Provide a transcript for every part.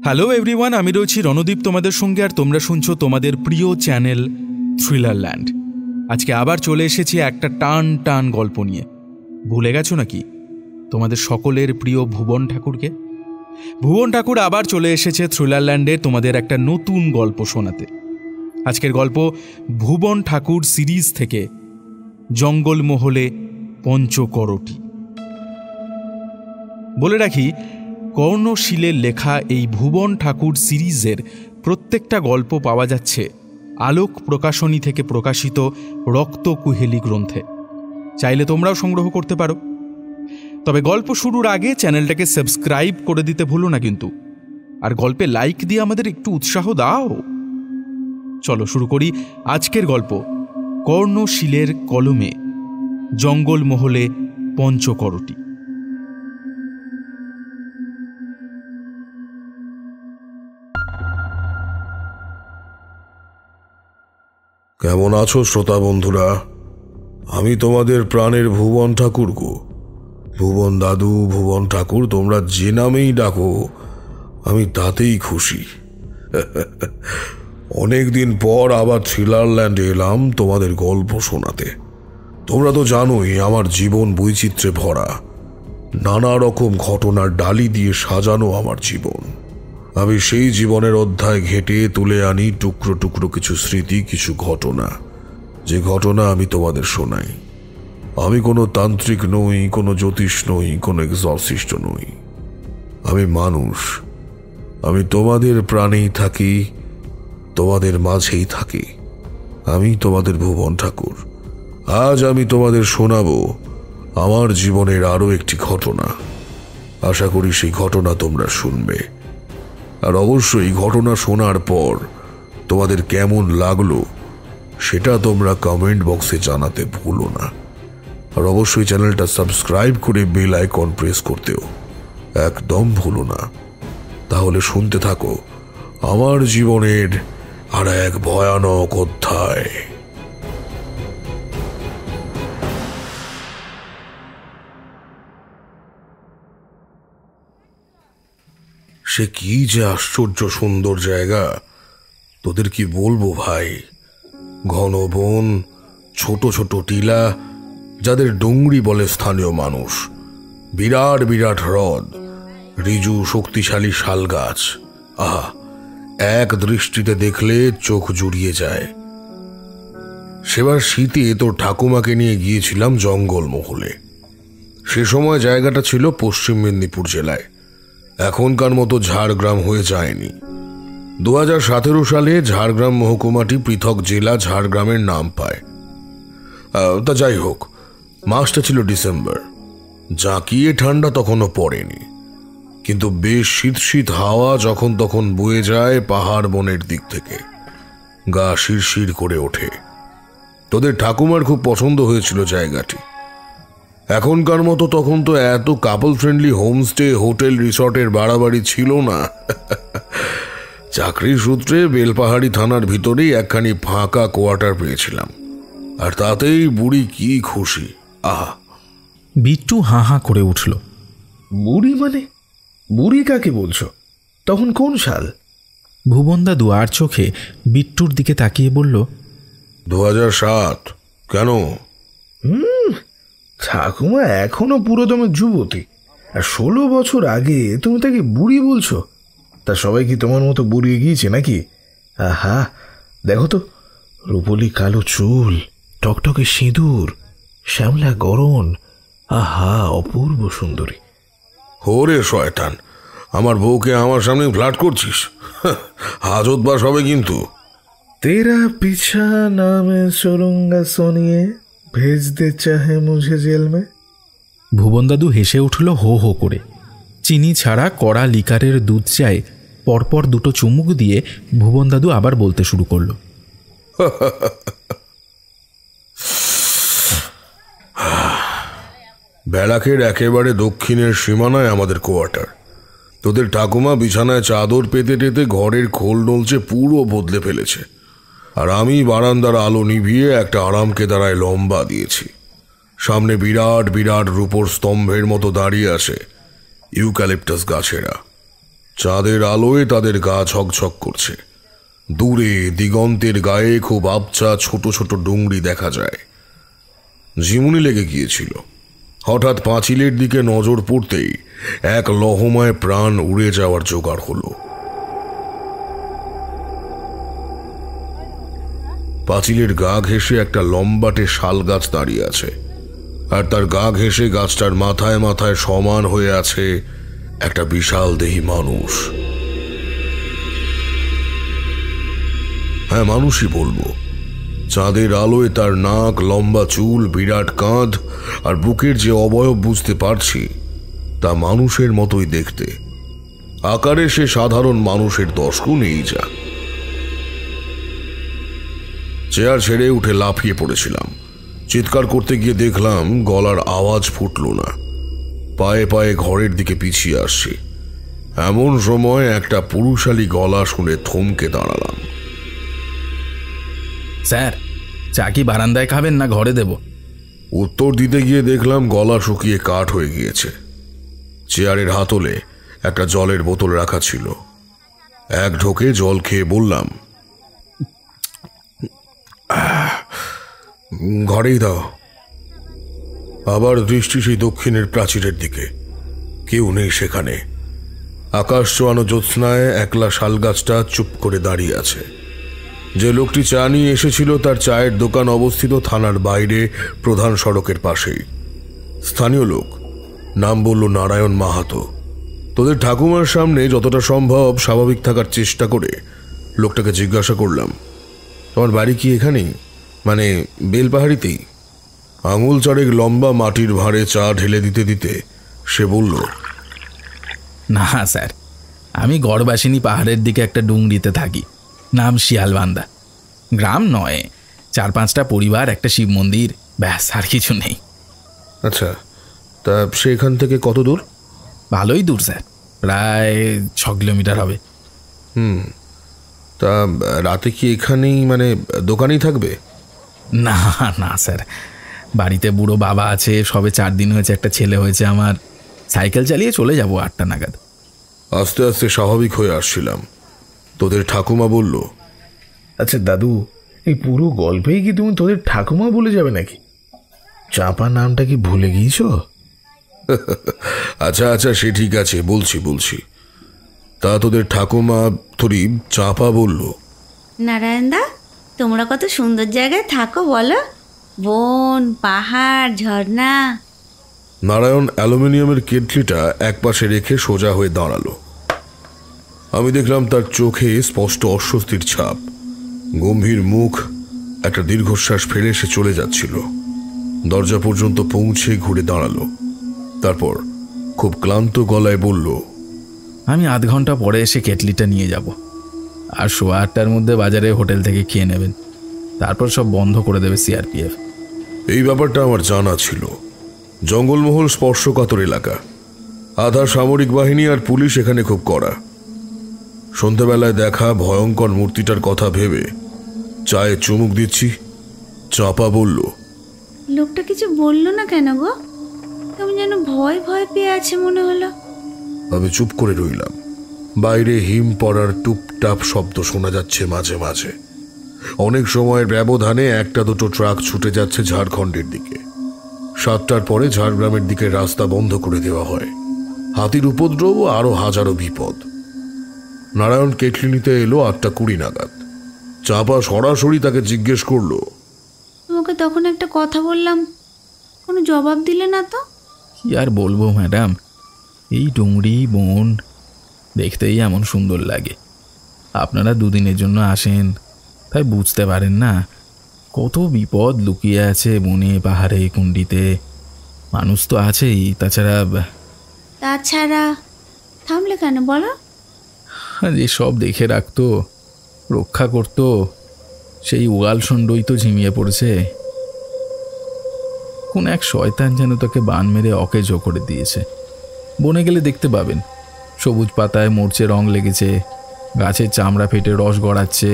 Hello everyone, আমি রয়েছি রণদীপ তোমাদের সঙ্গে, আর তোমরা শুনছো তোমাদের প্রিয় চ্যানেল থ্রিলারল্যান্ড। আজকে আবার চলে এসেছি একটা টান টান গল্প নিয়ে। ভুলে গেছো নাকি তোমাদের সকলের প্রিয় ভুবন ঠাকুরকে? ভুবন ঠাকুর আবার চলে এসেছে থ্রিলারল্যান্ডে তোমাদের একটা নতুন গল্প শোনাতে। আজকের গল্প ভুবন ঠাকুর সিরিজ থেকে জঙ্গলমহলে পঞ্চকরটি। বলে রাখি, কর্ণশীলের লেখা এই ভুবন ঠাকুর সিরিজের প্রত্যেকটা গল্প পাওয়া যাচ্ছে আলোক প্রকাশনী থেকে প্রকাশিত রক্তকুহেলি গ্রন্থে। চাইলে তোমরাও সংগ্রহ করতে পারো। তবে গল্প শুরুর আগে চ্যানেলটাকে সাবস্ক্রাইব করে দিতে ভুলো না কিন্তু, আর গল্পে লাইক দিয়ে আমাদের একটু উৎসাহ দাও। চলো শুরু করি আজকের গল্প, কর্ণশীলের কলমে জঙ্গলমহলে পঞ্চকরটি। কেমন আছো শ্রোতা বন্ধুরা? আমি তোমাদের প্রাণের ভুবন ঠাকুর গো। ভুবন দাদু, ভুবন ঠাকুর, তোমরা যে নামেই ডাকো আমি তাতেই খুশি। অনেকদিন পর আবার থ্রিলারল্যান্ডে এলাম তোমাদের গল্প শোনাতে। তোমরা তো জানোই আমার জীবন বৈচিত্র্যে ভরা, নানা রকম ঘটনার ডালি দিয়ে সাজানো আমার জীবন। আমি সেই জীবনের অধ্যায় ঘেঁটে তুলে আনি টুকরো টুকরো কিছু স্মৃতি, কিছু ঘটনা, যে ঘটনা আমি তোমাদের শোনাই। আমি কোনো তান্ত্রিক নই, কোনো জ্যোতিষ নই, কোনো এক্সরসিস্ট নই। আমি মানুষ। আমি তোমাদের প্রাণেই থাকি, তোমাদের মাঝেই থাকি। আমি তোমাদের ভুবন ঠাকুর। আজ আমি তোমাদের শোনাবো আমার জীবনের আরও একটি ঘটনা। আশা করি সেই ঘটনা তোমরা শুনবে, আর অবশ্যই ঘটনা শোনার পর তোমাদের কেমন লাগলো সেটা তোমরা কমেন্ট বক্সে জানাতে ভুলো না। আর অবশ্যই চ্যানেলটা সাবস্ক্রাইব করে বেল আইকন প্রেস করতেও একদম ভুলো না। তাহলে শুনতে থাকো আমার জীবনের আর এক ভয়ানক অধ্যায়। সে কি যে আশ্চর্য সুন্দর জায়গা, তোদের কি বলবো ভাই। ঘন বন, ছোট ছোট টিলা, যাদের ডুংরি বলে স্থানীয় মানুষ, বিরাট বিরাট হ্রদ, ঋজু শক্তিশালী শাল গাছ। আহা, এক দৃষ্টিতে দেখলে চোখ জুড়িয়ে যায়। সেবার শীতে তোর ঠাকুমাকে নিয়ে গিয়েছিলাম জঙ্গলমহলে। সে সময় জায়গাটা ছিল পশ্চিম মেদিনীপুর জেলায়, এখনকার মতো ঝাড়গ্রাম হয়ে যায়নি। 2017 সালে ঝাড়গ্রাম মহকুমাটি পৃথক জেলা ঝাড়গ্রামের নাম পায়। তা যাই হোক, মাসটা ছিল ডিসেম্বর। জাঁকিয়ে ঠান্ডা তখনও পড়েনি, কিন্তু বেশ শীত শীত হাওয়া যখন তখন বয়ে যায় পাহাড় বনের দিক থেকে। গা শিরশির করে ওঠে। তোদের ঠাকুমার খুব পছন্দ হয়েছিল জায়গাটি। এখনকার মতো তখন তো এত কাপল ফ্রেন্ডলি হোমস্টে, হোটেল, রিসর্টের বাড়াবাড়ি ছিল না। চাকরির সূত্রে বেলপাহাড়ি থানার ভিতরেই একখানি ফাঁকা কোয়ার্টার পেয়েছিলাম, আর তাতেই বুড়ি কি খুশি। আহা! বিট্টু হাঁ হাঁ করে উঠল। বুড়ি মানে? বুড়ি কাকে বলছো? তখন কোন সাল? ভুবন দাদু আর চোখে বিট্টুর দিকে তাকিয়ে বলল, 2007। কেন? ঠাকুমা এখনো পুরোদমে যুবতী, আর 16 বছর আগে তুমি তাকে বুড়ি বলছো? তা সবাই কি তোমার মতো বুড়িয়ে গিয়েছে নাকি? আহা, দেখো তো, রূপলি কালো চুল, টকটকে সিঁদুর, শ্যামলা গরণ, আহা অপূর্ব সুন্দরী। ওরে শয়তান, আমার বউকে আমার সামনে ফ্ল্যাট করছিস? হাজত বাস হবে কিন্তু। তেরা পিছা নামে চলুঙ্গা সোনিয়ে ভেজ দে চাহে মুঝে জেল মে। ভুবন দাদু হেসে উঠল হো হো করে। চিনি ছাড়া কড়া লিকারের দুধ চায়ে পরপর দুটো চুমুক দিয়ে ভুবন দাদু আবার বলতে শুরু করল, ব্যারাকের একেবারে দক্ষিণের সীমানায় আমাদের কোয়ার্টার। তোদের ঠাকুমা বিছানায় চাদর পেতে টেতে ঘরের খোল নলচে পুরো বদলে ফেলেছে, আর আমি বারান্দার আলো নিভিয়ে একটা আরাম কেদারায় লম্বা দিয়েছি। সামনে বিরাট বিরাট রূপোর স্তম্ভের মতো দাঁড়িয়ে আছে ইউক্যালিপটাস গাছেরা। চাঁদের আলোয় তাদের গা ঝকঝক করছে। দূরে দিগন্তের গায়ে খুব আবছা ছোট ছোট ডুংরি দেখা যায়। ঝিমুনি লেগে গিয়েছিল। হঠাৎ পাঁচিলের দিকে নজর পড়তেই এক লহমায় প্রাণ উড়ে যাওয়ার জোগাড় হলো। পাঁচিলের গা ঘেঁষে একটা লম্বাটে শাল গাছ দাঁড়িয়ে আছে, আর তার গা ঘেঁষে গাছটার মাথায় মাথায় সমান হয়ে আছে একটা বিশাল দেহী মানুষ। হ্যাঁ, মানুষই বলবো। চাঁদের আলোয় তার নাক, লম্বা চুল, বিরাট কাঁধ আর বুকের যে অবয়ব বুঝতে পারছি তা মানুষের মতোই দেখতে। আকারে সে সাধারণ মানুষের 10 গুণ এই যা। চেয়ার ছেড়ে উঠে লাফিয়ে পড়েছিলাম। চিৎকার করতে গিয়ে দেখলাম গলার আওয়াজ ফুটল না। পায়ে পায়ে ঘরের দিকে পিছিয়ে আসছি। এমন সময় একটা পুরুষালী গলা শুনে থমকে দাঁড়ালাম। স্যার, চা কি বারান্দায় খাবেন না ঘরে দেব? উত্তর দিতে গিয়ে দেখলাম গলা শুকিয়ে কাঠ হয়ে গিয়েছে। চেয়ারের হাতলে একটা জলের বোতল রাখা ছিল। এক ঢোকে জল খেয়ে বললাম, ঘরেই দাও। আবার দৃষ্টি সেই দক্ষিণের প্রাচীরের দিকে। কেউ নেই সেখানে। আকাশ ছোঁয়ানো জ্যোৎস্নায় একলা শালগাছটা চুপ করে দাঁড়িয়ে আছে। যে লোকটি চা নিয়ে এসেছিল তার চায়ের দোকান অবস্থিত থানার বাইরে, প্রধান সড়কের পাশেই। স্থানীয় লোক, নাম বলল নারায়ণ মাহাতো। তোদের ঠাকুমার সামনে যতটা সম্ভব স্বাভাবিক থাকার চেষ্টা করে লোকটাকে জিজ্ঞাসা করলাম, তোমার বাড়ি কি এখানেই, মানে বেলপাহাড়িতেই? আঙুল চারেক লম্বা মাটির ভাঁড়ে চা ঢেলে দিতে দিতে সে বলল, না স্যার, আমি গড়বাসিনী পাহাড়ের দিকে একটা ডুংরিতে থাকি, নাম শিয়ালবান্দা। গ্রাম নয়, 4-5টা পরিবার, একটা শিব মন্দির, ব্যাস, আর কিছু নেই। আচ্ছা, তা সেখান থেকে কত দূর? ভালোই দূর স্যার, প্রায় 6 কিলোমিটার হবে। তা রাতে কি এখানেই, মানে দোকানেই থাকবে? না না স্যার, বাড়িতে বুড়ো বাবা আছে, সবে 4 দিন হয়েছে, একটা ছেলে হয়েছে আমার। সাইকেল চালিয়ে চলে যাব 8টা নাগাদ। আস্তে আস্তে স্বাভাবিক হয়ে আসছিলাম। তোদের ঠাকুমা বলল, আচ্ছা দাদু, এই পুরো গল্পেই কি তুমি তোদের ঠাকুমা বলে যাবে নাকি? চাপা নামটা কি ভুলে গিয়েছো? আচ্ছা আচ্ছা, সে ঠিক আছে, বলছি। তা তোদের ঠাকুমা থরি চাপা বলল, নারায়ণদা, তোমরা কত সুন্দর জায়গায় থাকো বলো, বন, পাহাড়, ঝর্ণা। নারায়ণ অ্যালুমিনিয়ামের কেটলিটা একপাশে রেখে সোজা হয়ে দাঁড়ালো। আমি দেখলাম তার চোখে স্পষ্ট অস্বস্তির ছাপ। গম্ভীর মুখ। একটা দীর্ঘশ্বাস ফেলে সে চলে যাচ্ছিল। দরজা পর্যন্ত পৌঁছে ঘুরে দাঁড়ালো। তারপর খুব ক্লান্ত গলায় বলল, আমি আধ ঘন্টা পরে এসে কেটলিটা নিয়ে যাব, আর 8:15টার মধ্যে বাজারে হোটেল থেকে খেয়ে নেবেন। তারপর সব বন্ধ করে দেবে সিআরপিএফ। এই ব্যাপারটা আমার জানা ছিল। জঙ্গলমহল স্পর্শকাতর এলাকা। আধা সামরিক বাহিনী আর পুলিশ এখানে খুব কড়া। সন্ধ্যাবেলায় দেখা ভয়ঙ্কর মূর্তিটার কথা ভেবে চায়ে চুমুক দিচ্ছি। চাপা বলল, লোকটা কিছু বললো না কেন গো? কেমন যেন ভয় ভয় পেয়ে আছে মনে হলো। আমি চুপ করে রইলাম। বাইরে হিম পড়ার টুপটাপ শব্দ শোনা যাচ্ছে মাঝে মাঝে। অনেক সময়ের ব্যবধানে 1-2 ট্রাক ছুটে যাচ্ছে ঝাড়খণ্ডের দিকে। 7টার পরে ঝাড়গ্রামের দিকে রাস্তা বন্ধ করে দেওয়া হয়। হাতির উপদ্রব, আরো হাজারো বিপদ। নারায়ণ কেটলি নিতে এলো 8:20 নাগাদ। চাপা সরাসরি তাকে জিজ্ঞেস করলো, তোমাকে তখন একটা কথা বললাম, কোনো জবাব দিলে না তো? কি আর বলবো ম্যাডাম, এই ডুংরি বন দেখতেই এমন সুন্দর লাগে। আপনারা 2 দিনের জন্য আসেন, তাই বুঝতে পারেন না কত বিপদ লুকিয়ে আছে বনে, পাহাড়ে, কুণ্ডিতে। মানুষ তো আছেই, তাছাড়া থামলে কেন বলো? যে সব দেখে রাখতো, রক্ষা করতো, সেই উগাল সন্ডই তো ঝিমিয়ে পড়েছে। কোন এক শয়তান যেন তাকে বান মেরে অকেজো করে দিয়েছে। বনে গেলে দেখতে পাবেন, সবুজ পাতায় মরচে রং লেগেছে, গাছের চামড়া ফেটে রস গড়াচ্ছে।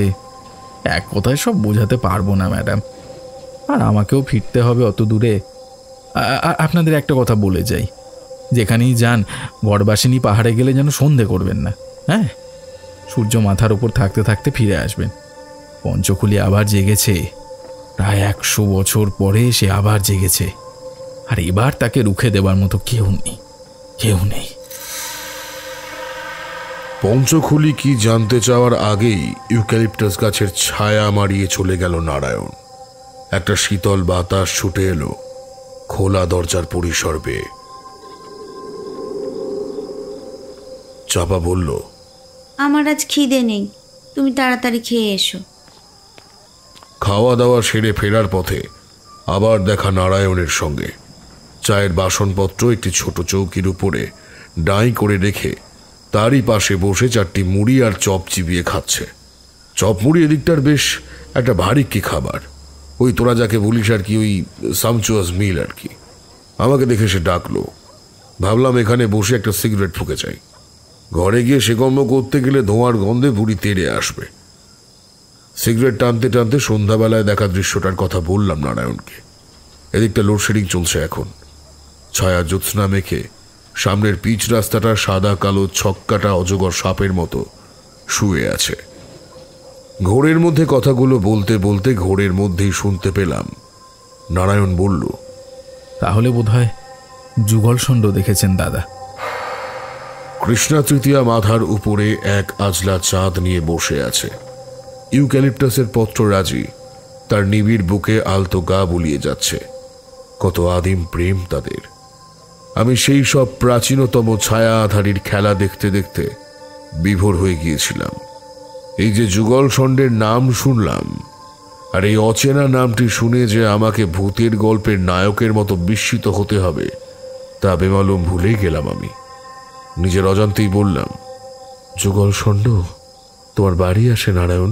এক কথায় সব বোঝাতে পারবো না ম্যাডাম, আর আমাকেও ফিরতে হবে অত দূরে। আপনাদের একটা কথা বলে যাই, যেখানেই যান গড়বাসিনী পাহাড়ে গেলে যেন সন্ধে করবেন না। হ্যাঁ, সূর্য মাথার উপর থাকতে থাকতে ফিরে আসবেন। পঞ্চকুলি আবার জেগেছে, প্রায় 100 বছর পরে সে আবার জেগেছে, আর এবার তাকে রুখে দেবার মতো কেউ নেই, কেউ নেই। পঞ্চকুলি কি জানতে চাওয়ার আগেই ইউক্যালিপটাস গাছের ছায়া মারিয়ে চলে গেল নারায়ণ। একটা শীতল বাতাস ছুটে এলো খোলা দরজার পরিসর বেয়ে। চাপা বলল, আমার আজ খিদে নেই, তুমি তাড়াতাড়ি খেয়ে এসো। খাওয়া দাওয়া সেরে ফেরার পথে আবার দেখা নারায়ণের সঙ্গে। চায়ের বাসনপত্র একটি ছোট চৌকির উপরে ডাঁই করে রেখে তারই পাশে বসে 4টি মুড়ি আর চপ চিবিয়ে খাচ্ছে। চপ মুড়ি এদিকটার বেশ একটা ভারিক্কি খাবার, ওই তোরা যাকে বলিস আর কি, ওই সামচুয়াস মিল আর কি। আমাকে দেখে সে ডাকলো, ভাবলাম এখানে বসে একটা সিগারেট ফুঁকে চাই। ঘরে গিয়ে সে কর্ম করতে গেলে ধোঁয়ার গন্ধে বুড়ি তেড়ে আসবে। সিগারেট টানতে টানতে সন্ধ্যাবেলায় দেখা দৃশ্যটার কথা বললাম নারায়ণকে। এদিকটা লোডশেডিং চলছে এখন। ছায়া জ্যোৎস্না মেখে সামনের পিচ রাস্তাটা সাদা কালো ছক্কাটা অজগর সাপের মতো শুয়ে আছে। ঘোরের মধ্যে কথাগুলো বলতে বলতে ঘোরের মধ্যেই শুনতে পেলাম নারায়ণ বলল, তাহলে বোধহয় যুগলষণ্ড দেখেছেন দাদা। কৃষ্ণা তৃতীয়া মাথার উপরে এক আজলা চাঁদ নিয়ে বসে আছে। ইউক্যালিপটাসের পত্ররাজি তার নিবিড় বুকে আলতো গা বুলিয়ে যাচ্ছে। কত আদিম প্রেম তাদের। আমি সেই সব প্রাচীনতম ছায়া আধারীর খেলা দেখতে দেখতে বিভোর হয়ে গিয়েছিলাম। এই যে যুগলষণ্ডের নাম শুনলাম, আর এই অচেনা নামটি শুনে যে আমাকে ভূতের গল্পের নায়কের মতো বিস্মিত হতে হবে তা বেমালুম ভুলেই গেলাম। আমি নিজের অজান্তেই বললাম, যুগলষণ্ড তোমার বাড়ি আসে নারায়ণ?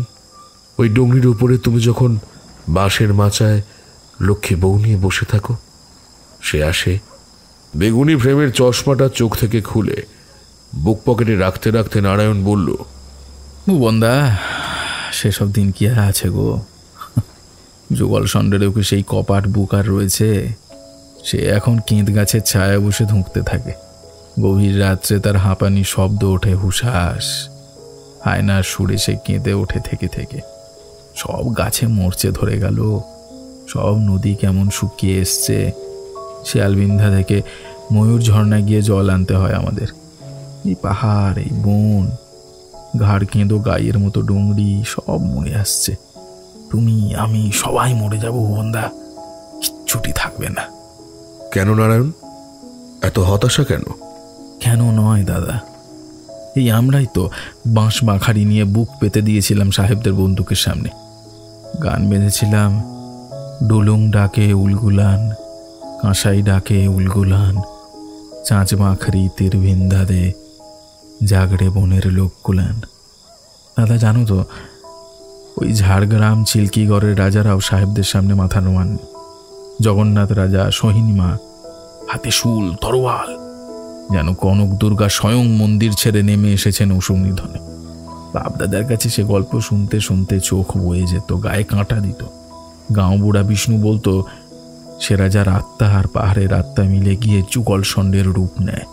ওই ডুংরির উপরে তুমি যখন বাঁশের মাচায় লক্ষ্মী বউ নিয়ে বসে থাকো, সে আসে? বেগুনি ফ্রেমের চশমাটা চোখ থেকে খুলে বুক পকেটে রাখতে রাখতে নারায়ণ বলল, বন্দা, সেসব দিন কি আর আছে গো? যুগলষণ্ডেরও কি সেই কপাট বুক আর রয়েছে? সে এখন কেঁদ গাছের ছায়া বসে ধুঁকতে থাকে। গভীর রাত্রে তার হাঁপানি শব্দ ওঠে হুঁশাস, আয়নার সুরে সে কেঁদে ওঠে থেকে থেকে। সব গাছে মরচে ধরে গেল, সব নদী কেমন শুকিয়ে এসছে। শিয়ালবিন্ধা থেকে ময়ূর ঝর্ণা গিয়ে জল আনতে হয় আমাদের। এই পাহাড়, এই বন, ঘাড় কেঁদো গাইয়ের মতো ডুংরি সব মরে আসছে। তুমি, আমি সবাই মরে যাবো বন্দা, কিচ্ছুটি থাকবে না। কেন নারায়ণ, এত হতাশা কেন? কেন নয় দাদা, এই আমরাই তো বাঁশ বাঁখারি নিয়ে বুক পেতে দিয়েছিলাম সাহেবদের বন্দুকের সামনে। গান বেঁধেছিলাম, ডুলুং ডাকে উলগুলান, কাঁসাই ডাকে উলগুলান, চাঁচ মাখরি তীর ভিন্দা দে, জাগড়ে বনের লোকগুলান। দাদা জানো তো, ওই ঝাড়গ্রাম চিল্কিগড়ের রাজারাও সাহেবদের সামনে মাথা নোয়ান। জগন্নাথ রাজা, সোহিনীমা, হাতে শুল তরোয়াল, যেন কনক দুর্গা স্বয়ং মন্দির ছেড়ে নেমে এসেছেন অসুর নিধনে। বাপদাদার কাছে সে গল্প শুনতে শুনতে চোখ বয়ে যেত, গায়ে কাঁটা দিত। গাঁও বুড়া বিষ্ণু বলতো, সে রাজার আত্মা আর পাহাড়ের আত্মা মিলে গিয়ে যুগলষণ্ডের রূপ নেয়,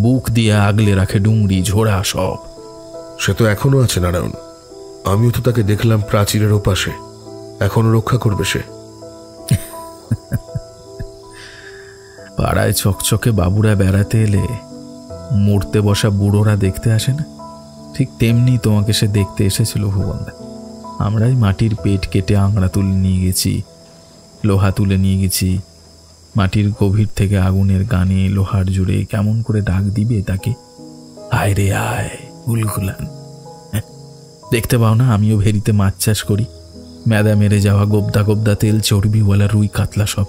বুক দিয়ে আগলে রাখে ডুংরি ঝোড়া সব। সে তো এখনো আছে নারায়ণ, আমিও তো তাকে দেখলাম প্রাচীরের ওপাশে, এখনো রক্ষা করবে সে। পাড়ায় চকচকে বাবুরা বেড়াতে এলে মরতে বসা বুড়োরা দেখতে আসে না, ঠিক তেমনি তোমাকে সে দেখতে এসেছিল ভুবনদা। আমরাই মাটির পেট কেটে আংড়া তুলে নিয়ে গেছি, লোহা তুলে নিয়ে গেছি। মাটির গভীর থেকে আগুনের গানে লোহার জুড়ে কেমন করে ডাক দিবে তাকে, আয় রে আয় উলগুলান। দেখতে পাও না, আমিও ভেরিতে মাছ চাষ করি। মেদা মেরে যাওয়া গোবদা গোবদা তেল চর্বিওয়ালা রুই কাতলা সব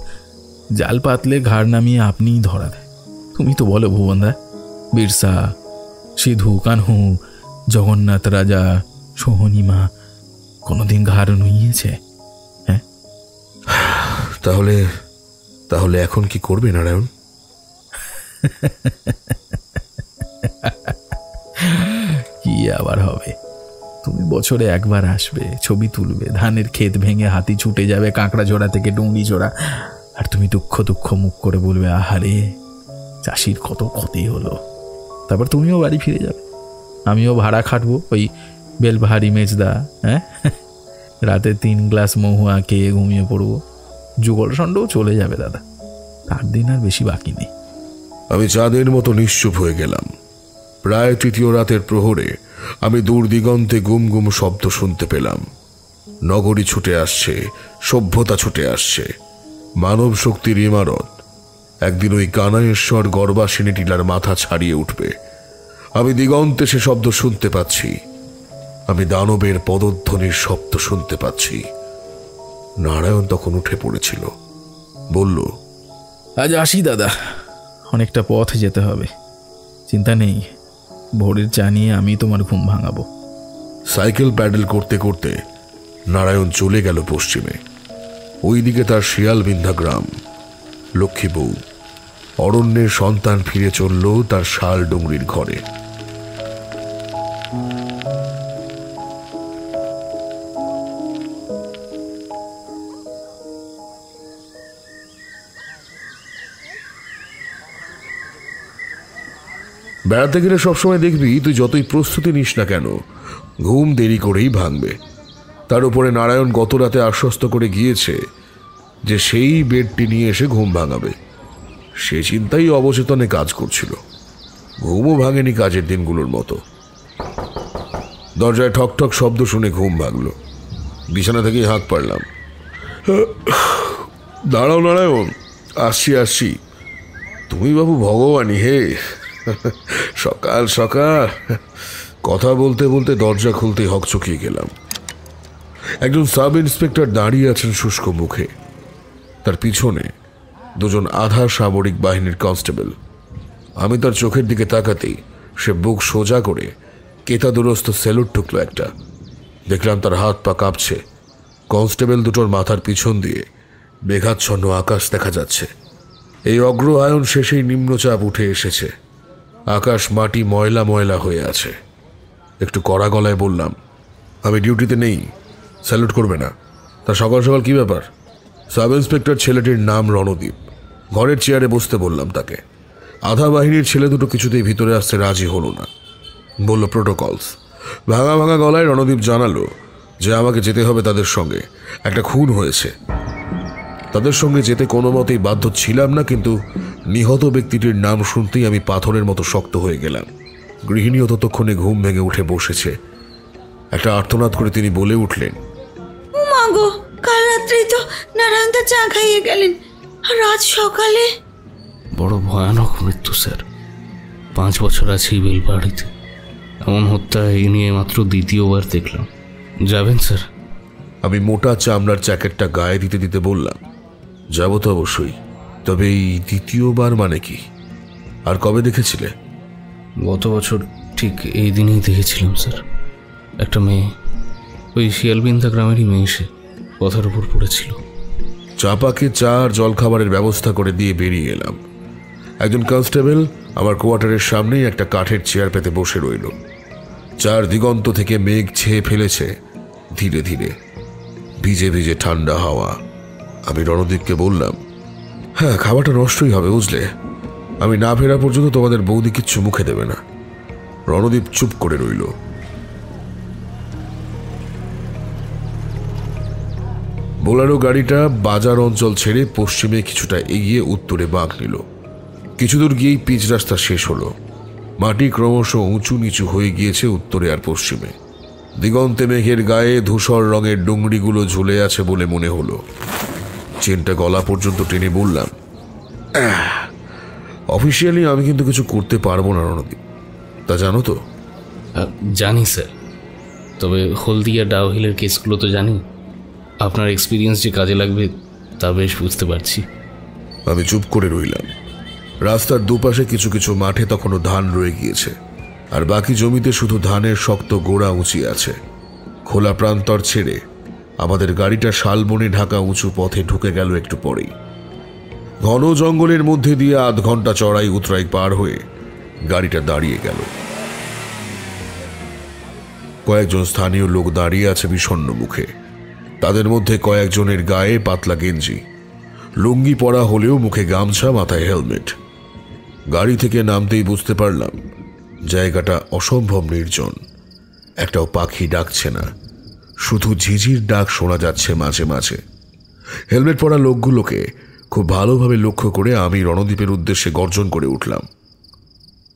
জাল পাতলে ঘাড় নামিয়ে আপনিই ধরা দেয়। তুমি তো বলো ভুবনদা, বিরসা, সিধু, কানহু, জগন্নাথ রাজা, সোহনীমা কোনোদিন ঘাড় নুইয়েছে? হ্যাঁ, তাহলে তাহলে এখন কি করবে নারায়ণ? কি আবার হবে? তুমি বছরে একবার আসবে, ছবি তুলবে, ধানের ক্ষেত ভেঙে হাতি ছুটে যাবে কাঁকড়া জোড়া থেকে ডুংরি জোড়া, আর তুমি দুঃখ দুঃখ মুখ করে বলবে, আহারে চাষির কত ক্ষতি হলো। তারপর তুমিও বাড়ি ফিরে যাবে। আমিও ভাড়া খাটবো ওই বেলভারি মেজদা। হ্যাঁ, রাতে 3 গ্লাস মহুয়া খেয়ে ঘুমিয়ে পড়বো। যুগল সন্ডও চলে যাবে দাদা, তার দিন আর বেশি বাকি নেই। আমি চাঁদের মতো নিশ্চুপ হয়ে গেলাম। প্রায় তৃতীয় রাতের প্রহরে আমি দূর দিগন্তে গুম গুম শব্দ শুনতে পেলাম। নগরী ছুটে আসছে, সভ্যতা ছুটে আসছে, মানব শক্তির ইমারত। একদিন ওই কানাইশ্বর গর্বাসিনী টিলার মাথা ছাড়িয়ে উঠবে। আমি দিগন্তে সে শব্দ শুনতে পাচ্ছি। আমি দানবের পদধ্বনির শব্দ শুনতে পাচ্ছি। নারায়ণ তখন উঠে পড়েছিল, বলল, আজ আসি দাদা, অনেকটা পথ যেতে হবে। চিন্তা নেই, ভোরের চা নিয়ে আমি তোমার ঘুম ভাঙাবো। সাইকেল প্যাডেল করতে করতে নারায়ণ চলে গেল পশ্চিমে। ওইদিকে তার শিয়ালবিন্ধা গ্রাম। লক্ষ্মী বউ অরণ্যের সন্তান ফিরে চলল তার শাল ডুংরির ঘরে। বেড়াতে গেলে সবসময় দেখবি তুই যতই প্রস্তুতি নিস না কেন, ঘুম দেরি করেই ভাঙবে। তার উপরে নারায়ণ গত রাতে আশ্বস্ত করে গিয়েছে যে সেই বেডটি নিয়ে এসে ঘুম ভাঙাবে। সে চিন্তাই অবচেতনে কাজ করছিল। ঘুমও ভাঙেনি কাজের দিনগুলোর মতো। দরজায় ঠক ঠক শব্দ শুনে ঘুম ভাঙল। বিছানা থেকেই হাঁক পারলাম। দাঁড়াও নারায়ণ, আসছি আসছি। তুমি বাবু ভগবানই হে। সকাল সকাল। কথা বলতে বলতে দরজা খুলতেই হকচকিয়ে গেলাম। একজন সাব ইন্সপেক্টর দাঁড়িয়ে আছেন শুষ্ক মুখে। তার পিছনে 2 আধা সামরিক বাহিনীর কনস্টেবল। আমি তার চোখের দিকে তাকাতেই সে বুক সোজা করে কেতাদুরস্ত সেলুট ঠুকলো একটা। দেখলাম তার হাত পা কাঁপছে। কনস্টেবল দুটোর মাথার পিছন দিয়ে মেঘাচ্ছন্ন আকাশ দেখা যাচ্ছে। এই অগ্রহায়ণ শেষেই নিম্নচাপ উঠে এসেছে। আকাশ মাটি ময়লা ময়লা হয়ে আছে। একটু কড়া গলায় বললাম, আমি ডিউটিতে নেই, স্যালুট করবে না। তা সকাল সকাল কি ব্যাপার? সাব ইন্সপেক্টর ছেলেটির নাম রণদীপ। ঘরের চেয়ারে বসতে বললাম তাকে। আধা বাহিনীর ছেলে দুটো কিছুতেই ভিতরে আসতে রাজি হলো না। বলল প্রোটোকলস। ভাঙা ভাঙা গলায় রণদীপ জানালো যে আমাকে যেতে হবে তাদের সঙ্গে। একটা খুন হয়েছে। তাদের সঙ্গে যেতে কোনো মতেই বাধ্য ছিলাম না, কিন্তু নিহত ব্যক্তিটির নাম শুনতেই আমি পাথরের মতো শক্ত হয়ে গেলাম। গৃহিণীও ততক্ষণে ঘুম ভেঙে উঠে বসেছে। একটা আর্তনাদ করে তিনি বলে উঠলেন, ও মা গো, কাল রাত্রেই তো নারায়ণ দা চা খাইয়ে গেলেন, আর আজ সকালে? বড় ভয়ানক মৃত্যু স্যার। 5 বছর আছে এই বেলবাড়িতে। এমন হত্যা এই নিয়ে মাত্র দ্বিতীয়বার দেখলাম। যাবেন স্যার? আমি মোটা চামড়ার জ্যাকেটটা গায়ে দিতে দিতে বললাম, যাব তো অবশ্যই, তবে এই দ্বিতীয়বার মানে কি? আর কবে দেখেছিলে? গত বছর ঠিক এই দিনেই দেখেছিলাম স্যার। একটা মেয়ে, ওই শিয়ালবিন্দা গ্রামেরই মেয়ে, সে কথার উপর পড়েছিল। চাপাকে চা আর জলখাবারের ব্যবস্থা করে দিয়ে বেরিয়ে এলাম। একজন কনস্টেবল আমার কোয়ার্টারের সামনেই একটা কাঠের চেয়ার পেতে বসে রইল। চার দিগন্ত থেকে মেঘ ছেয়ে ফেলেছে ধীরে ধীরে, ভিজে ভিজে ঠান্ডা হাওয়া। আমি রণদীপকে বললাম, হ্যাঁ, খাবারটা নষ্টই হবে বুঝলে। আমি না ফেরা পর্যন্ত তোমাদের বৌদি কিচ্ছু মুখে দেবে না। রণদীপ চুপ করে রইল। বোলারো গাড়িটা বাজার অঞ্চল ছেড়ে পশ্চিমে কিছুটা এগিয়ে উত্তরে বাঁক নিল। কিছু দূর গিয়েই পিচ রাস্তা শেষ হলো। মাটি ক্রমশ উঁচু নিচু হয়ে গিয়েছে উত্তরে আর পশ্চিমে। দিগন্তে মেঘের গায়ে ধূসর রঙের ডুংরিগুলো ঝুলে আছে বলে মনে হলো। চেনটা গলা পর্যন্ত টেনে বললাম, অফিসিয়ালি আমি কিন্তু কিছু করতে পারবো না রণদীপ, তা জানো তো? জানি স্যার, তবে হলদিয়া ডাউহিলের কেসগুলো তো জানি। আপনার এক্সপিরিয়েন্স যে কাজে লাগবে তা বেশ বুঝতে পারছি। আমি চুপ করে রইলাম। রাস্তার দুপাশে কিছু কিছু মাঠে তখনও ধান রয়ে গিয়েছে, আর বাকি জমিতে শুধু ধানের শক্ত গোড়া উঁচিয়ে আছে। খোলা প্রান্তর ছেড়ে আমাদের গাড়িটা শালবনে ঢাকা উঁচু পথে ঢুকে গেল একটু পরেই। ঘন জঙ্গলের মধ্যে দিয়ে আধ ঘন্টা চড়াই উতরাই পার হয়ে গাড়িটা দাঁড়িয়ে গেল। কয়েকজন স্থানীয় লোক দাঁড়িয়ে আছে বিষণ্ণ মুখে। তাদের মধ্যে কয়েকজনের গায়ে পাতলা গেঞ্জি, লুঙ্গি পরা হলেও মুখে গামছা, মাথায় হেলমেট। গাড়ি থেকে নামতেই বুঝতে পারলাম জায়গাটা অসম্ভব নির্জন। একটাও পাখি ডাকছে না, শুধু ঝিঝির ডাক শোনা যাচ্ছে মাঝে মাঝে। হেলমেট পরা লোকগুলোকে খুব ভালোভাবে লক্ষ্য করে আমি রণদ্বীপের উদ্দেশ্যে গর্জন করে উঠলাম,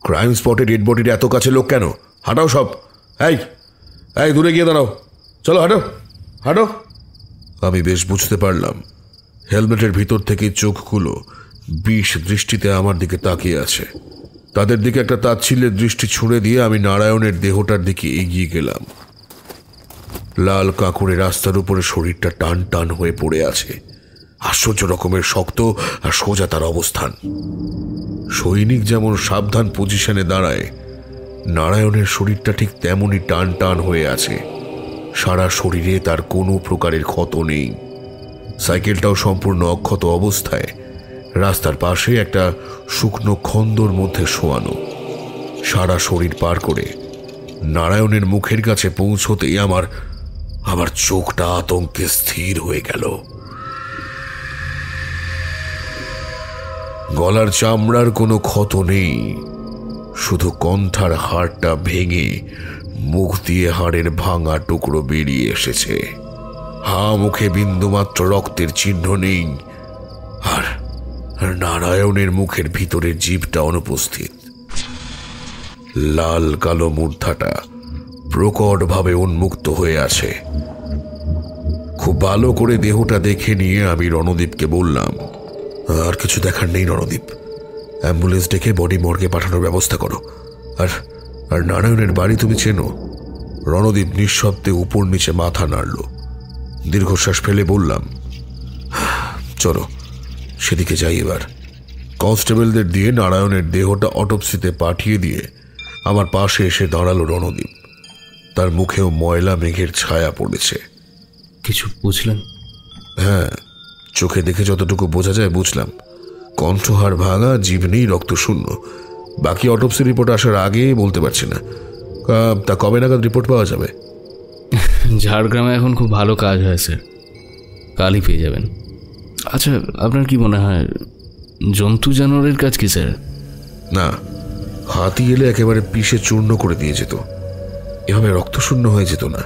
ক্রাইম স্পটে ডেড বডির এত কাছে লোক কেন? হাঁটাও সব। এই দূরে গিয়ে দাঁড়াও, চলো হাঁটো হাঁটো। আমি বেশ বুঝতে পারলাম হেলমেটের ভিতর থেকে চোখগুলো বিষ দৃষ্টিতে আমার দিকে তাকিয়ে আছে। তাদের দিকে একটা তাচ্ছিল্যের দৃষ্টি ছুঁড়ে দিয়ে আমি নারায়ণের দেহটার দিকে এগিয়ে গেলাম। লাল কাঁকুড়ে রাস্তার উপরে শরীরটা টান টান হয়ে পড়ে আছে। আশ্চর্য রকমের শক্ত আর সোজা তার অবস্থান। সৈনিক যেমন সাবধান পজিশনে দাঁড়ায়, নারায়ণের শরীরটা ঠিক তেমনই টান টান হয়ে আছে। সারা শরীরে তার কোনো প্রকারের ক্ষত নেই। সাইকেলটাও সম্পূর্ণ অক্ষত অবস্থায় রাস্তার পাশে একটা শুকনো খন্দর মধ্যে শোয়ানো। সারা শরীর পার করে নারায়ণের মুখের কাছে পৌঁছতেই আমার চোখটা আতঙ্কে স্থির হয়ে গেল। গলার চামড়ার কোনো ক্ষত নেই, শুধু কণ্ঠার হাড়টা ভেঙে মুখ দিয়ে হাড়ের ভাঙা টুকরো বেরিয়ে এসেছে। মুখে বিন্দুমাত্র রক্তের চিহ্ন নেই, আর নারায়ণের মুখের ভিতরের জিভটা অনুপস্থিত। লাল কালো মূর্ধাটা প্রকটভাবে উন্মুক্ত হয়ে আছে। খুব ভালো করে দেহটা দেখে নিয়ে আমি রণদ্বীপকে বললাম, আর কিছু দেখার নেই রণদ্বীপ, অ্যাম্বুলেন্স ডেকে বডি মর্গে পাঠানোর ব্যবস্থা করো। আর নারায়ণের বাড়ি তুমি চেনো? রণদ্বীপ নিঃশব্দে উপর নিচে মাথা নাড়ল। দীর্ঘশ্বাস ফেলে বললাম, চলো সেদিকে যাই এবার। কনস্টেবলদের দিয়ে নারায়ণের দেহটা অটোপসিতে পাঠিয়ে দিয়ে আমার পাশে এসে দাঁড়ালো রণদ্বীপ। তার মুখেও ময়লা মেঘের ছায়া পড়েছে। কিছু বুঝলেন? হ্যাঁ, চোখে দেখে যতটুকু বোঝা যায় বুঝলাম। কণ্ঠহার ভাঙা, জিভ নেই, রক্ত শূন্য। বাকি অটোপসি রিপোর্ট আসার আগে বলতে পারছি না। তা কবে নাগাদ রিপোর্ট পাওয়া যাবে? ঝাড়গ্রামে এখন খুব ভালো কাজ হয়েছে, কালই পেয়ে যাবেন। আচ্ছা, আপনার কি মনে হয় জন্তু জানোয়ারের কাজ কি স্যার? না, হাতি এলে একেবারে পিষে চূর্ণ করে দিয়ে যেত, এভাবে রক্তশূন্য হয়ে যেত না।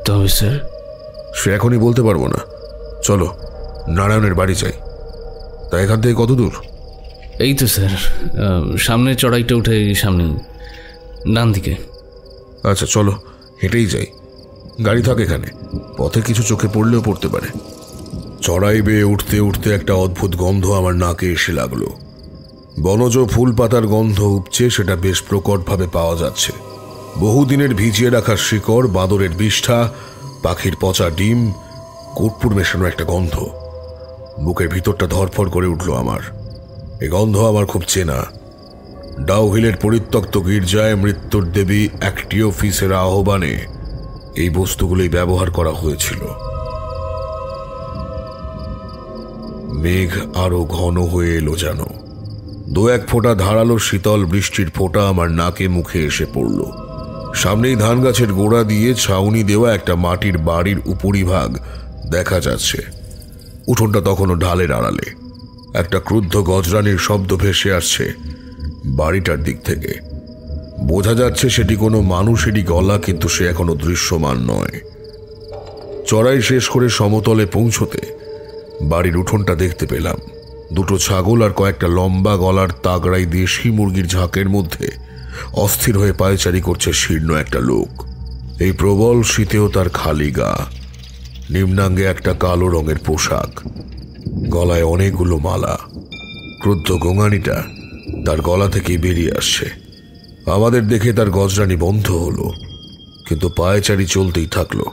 তবে স্যার সে এখনই বলতে পারবো না। চলো নারায়ণের বাড়ি যাই। তা এখান থেকে কত দূর? এই তো স্যার, সামনের চড়াইটা উঠে সামনে ডান দিকে। আচ্ছা চলো, হেঁটেই যাই। গাড়ি থাক এখানে, পথে কিছু চোখে পড়লেও পড়তে পারে। চড়াই বেয়ে উঠতে উঠতে একটা অদ্ভুত গন্ধ আমার নাকে এসে লাগলো। বনজ ফুল পাতার গন্ধ উপচে সেটা বেশ প্রকটভাবে পাওয়া যাচ্ছে। বহুদিনের ভিজিয়ে রাখা শিকড়, বাঁদরের বিষ্ঠা, পাখির পচা ডিম, কর্পূর মেশানো একটা গন্ধ। বুকের ভিতরটা ধরফর করে উঠল আমার। এই গন্ধ আমার খুব চেনা। ডাউহিলের পরিত্যক্ত গির্জায় মৃত্যুর দেবী অ্যাক্টিওফিসের আহ্বানে এই বস্তুগুলোই ব্যবহার করা হয়েছিল। মেঘ আরো ঘন হয়ে এলো যেন। দু এক ফোঁটা ধারালো শীতল বৃষ্টির ফোঁটা আমার নাকে মুখে এসে পড়ল। সামনেই ধান গাছের গোড়া দিয়ে ছাউনি দেওয়া একটা মাটির বাড়ির উপরিভাগ দেখা যাচ্ছে। উঠোনটা তখনও ঢালের আড়ালে। একটা ক্রুদ্ধ গজরানির শব্দ ভেসে আসছে বাড়িটার দিক থেকে। বোঝা যাচ্ছে সেটি কোনো মানুষেরই গলা, কিন্তু সে এখনো দৃশ্যমান নয়। চড়াই শেষ করে সমতলে পৌঁছতে বাড়ির উঠোনটা দেখতে পেলাম। দুটো ছাগল আর কয়েকটা লম্বা গলার তাগড়াই দেশি মুরগির ঝাঁকের মধ্যে অস্থির হয়ে পায়চারি করছে শীর্ণ একটা লোক। এই প্রবল শীতেও তার খালি গা, নিম্নাঙ্গে একটা কালো রঙের পোশাক, গলায় অনেকগুলো মালা। ক্রুদ্ধ গোঙানিটা তার গলা থেকেই বেরিয়ে আসছে। আমাদের দেখে তার গজরানি বন্ধ হলো, কিন্তু পায়চারি চলতেই থাকলো।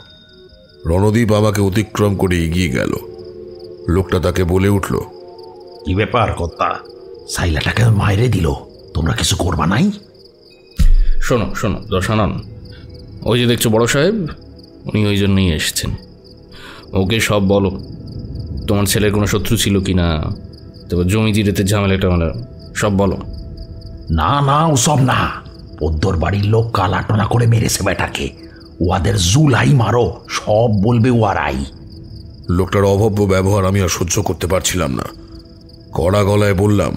রণদ্বীপ আমাকে অতিক্রম করে এগিয়ে গেল। লোকটা তাকে বলে উঠল, কি ব্যাপার কর্তা, সাইলাটাকে মাইরে দিল, তোমরা কিছু করবা নাই? শোনো শোনো দশানন, ওই যে দেখছো বড় সাহেব, উনি ওই জন্যই এসেছেন। ওকে সব বলো, তোমার ছেলের কোনো শত্রু ছিল কি না, তারপর জমি জিরেতে ঝামেলা টামেলা সব বলো। না না, ওসব না, পদ্মর বাড়ির লোক কালাটনা করে মেরেছে বেটাকে, ওদের জুলাই মারো, সব বলবে ওয়ারাই। লোকটার অভব্য ব্যবহার আমি আর সহ্য করতে পারছিলাম না। কড়া গলায় বললাম,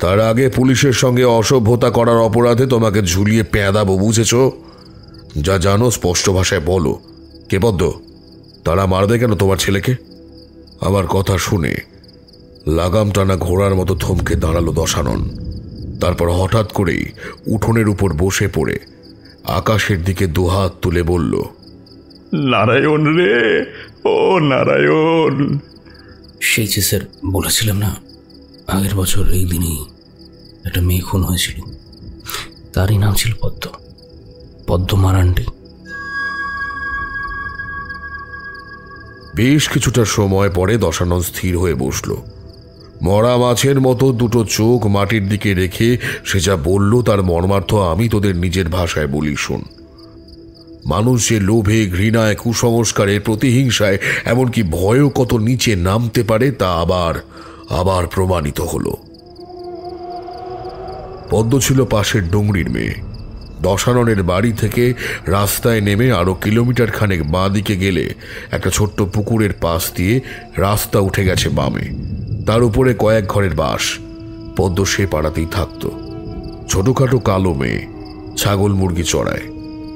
তার আগে পুলিশের সঙ্গে অসভ্যতা করার অপরাধে তোমাকে ঝুলিয়ে পেঁদাবো, বুঝেছ? যা জানো স্পষ্ট ভাষায় বলো। কে পদ্ম? তারা মারবে কেন তোমার ছেলেকে? আমার কথা শুনে লাগাম টানা ঘোড়ার মতো থমকে দাঁড়ালো দশানন। তারপর হঠাৎ করেই উঠোনের উপর বসে পড়ে আকাশের দিকে দুহাত তুলে বলল, নারায়ণ রে, ও নারায়ণ। সেই যে স্যার বলেছিলাম না, আগের বছর এই দিনই একটা মেয়ে খুন হয়েছিল। তারই নাম ছিল পদ্ম, পদ্ম মারান্ডি। বেশ কিছুটা সময় পরে দশানন স্থির হয়ে বসল। মরা মাছের মতো দুটো চোখ মাটির দিকে রেখে সে যা বলল তার মর্মার্থ আমি তোদের নিজের ভাষায় বলি, শোন। মানুষ যে লোভে, ঘৃণায়, কুসংস্কারে, প্রতিহিংসায়, এমনকি ভয়ও কত নিচে নামতে পারে তা আবার আবার প্রমাণিত হলো। পদ্ম ছিল পাশের ডুংরির মেয়ে। দশাননের বাড়ি থেকে রাস্তায় নেমে আরো কিলোমিটার খানেক বাঁ দিকে গেলে একটা ছোট্ট পুকুরের পাশ দিয়ে রাস্তা উঠে গেছে বামে। তার উপরে কয়েক ঘরের বাস। পদ্ম সে পাড়াতেই থাকত। ছোটখাটো কালো মেয়ে, ছাগল মুরগি চড়ায়,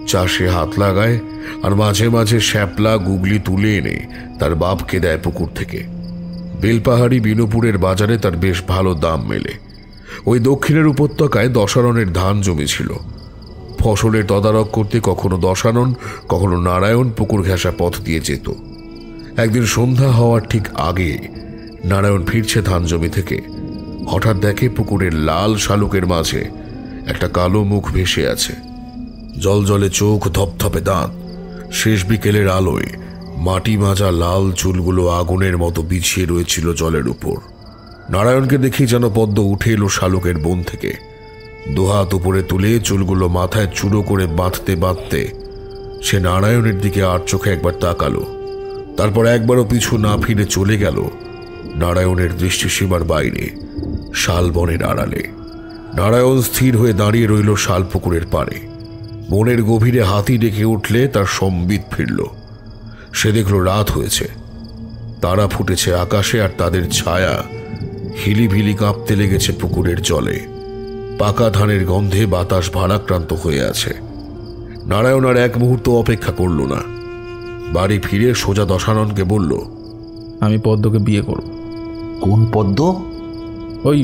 চাষে হাত লাগায়, আর মাঝে মাঝে শ্যাপলা গুগলি তুলে এনে তার বাপকে দেয় পুকুর থেকে। বেলপাহাড়ি বিনুপুরের বাজারে তার বেশ ভালো দাম মেলে। ওই দক্ষিণের উপত্যকায় দশাননের ধান জমি ছিল। ফসলের তদারক করতে কখনো দশানন, কখনো নারায়ণ পুকুর ঘেঁষা পথ দিয়ে যেত। একদিন সন্ধ্যা হওয়ার ঠিক আগে নারায়ণ ফিরছে ধান জমি থেকে। হঠাৎ দেখে পুকুরের লাল শালুকের মাঝে একটা কালো মুখ ভেসে আছে। জলজলে চোখ, ধপধপে দাঁত। শেষ বিকেলের আলোয় মাটি মাজা লাল চুলগুলো আগুনের মতো বিছিয়ে রয়েছিল জলের উপর। নারায়ণকে দেখেই যেন পদ্ম উঠে এলো শালুকের বন থেকে। দুহাত উপরে তুলে চুলগুলো মাথায় চূড়ো করে বাঁধতে বাঁধতে সে নারায়ণের দিকে আর চোখে একবার তাকালো। তারপর একবারও পিছু না ফিরে চলে গেল নারায়ণের দৃষ্টিসীমার বাইরে, শালবনের আড়ালে। নারায়ণ স্থির হয়ে দাঁড়িয়ে রইল শাল পুকুরের পাড়ে। বনের গভীরে হাতি ডেকে উঠলে তার সম্বিত ফিরল। সে দেখল রাত হয়েছে, তারা ফুটেছে আকাশে, আর তাদের ছায়া হিলিভিলি কাঁপতে লেগেছে পুকুরের জলে। পাকা ধানের গন্ধে বাতাস ভারাক্রান্ত হয়ে আছে। নারায়ণ আর এক মুহূর্ত অপেক্ষা করল না। বাড়ি ফিরে সোজা দশাননকে বলল, আমি পদ্মকে বিয়ে করব। কোন পদ্ম? ওই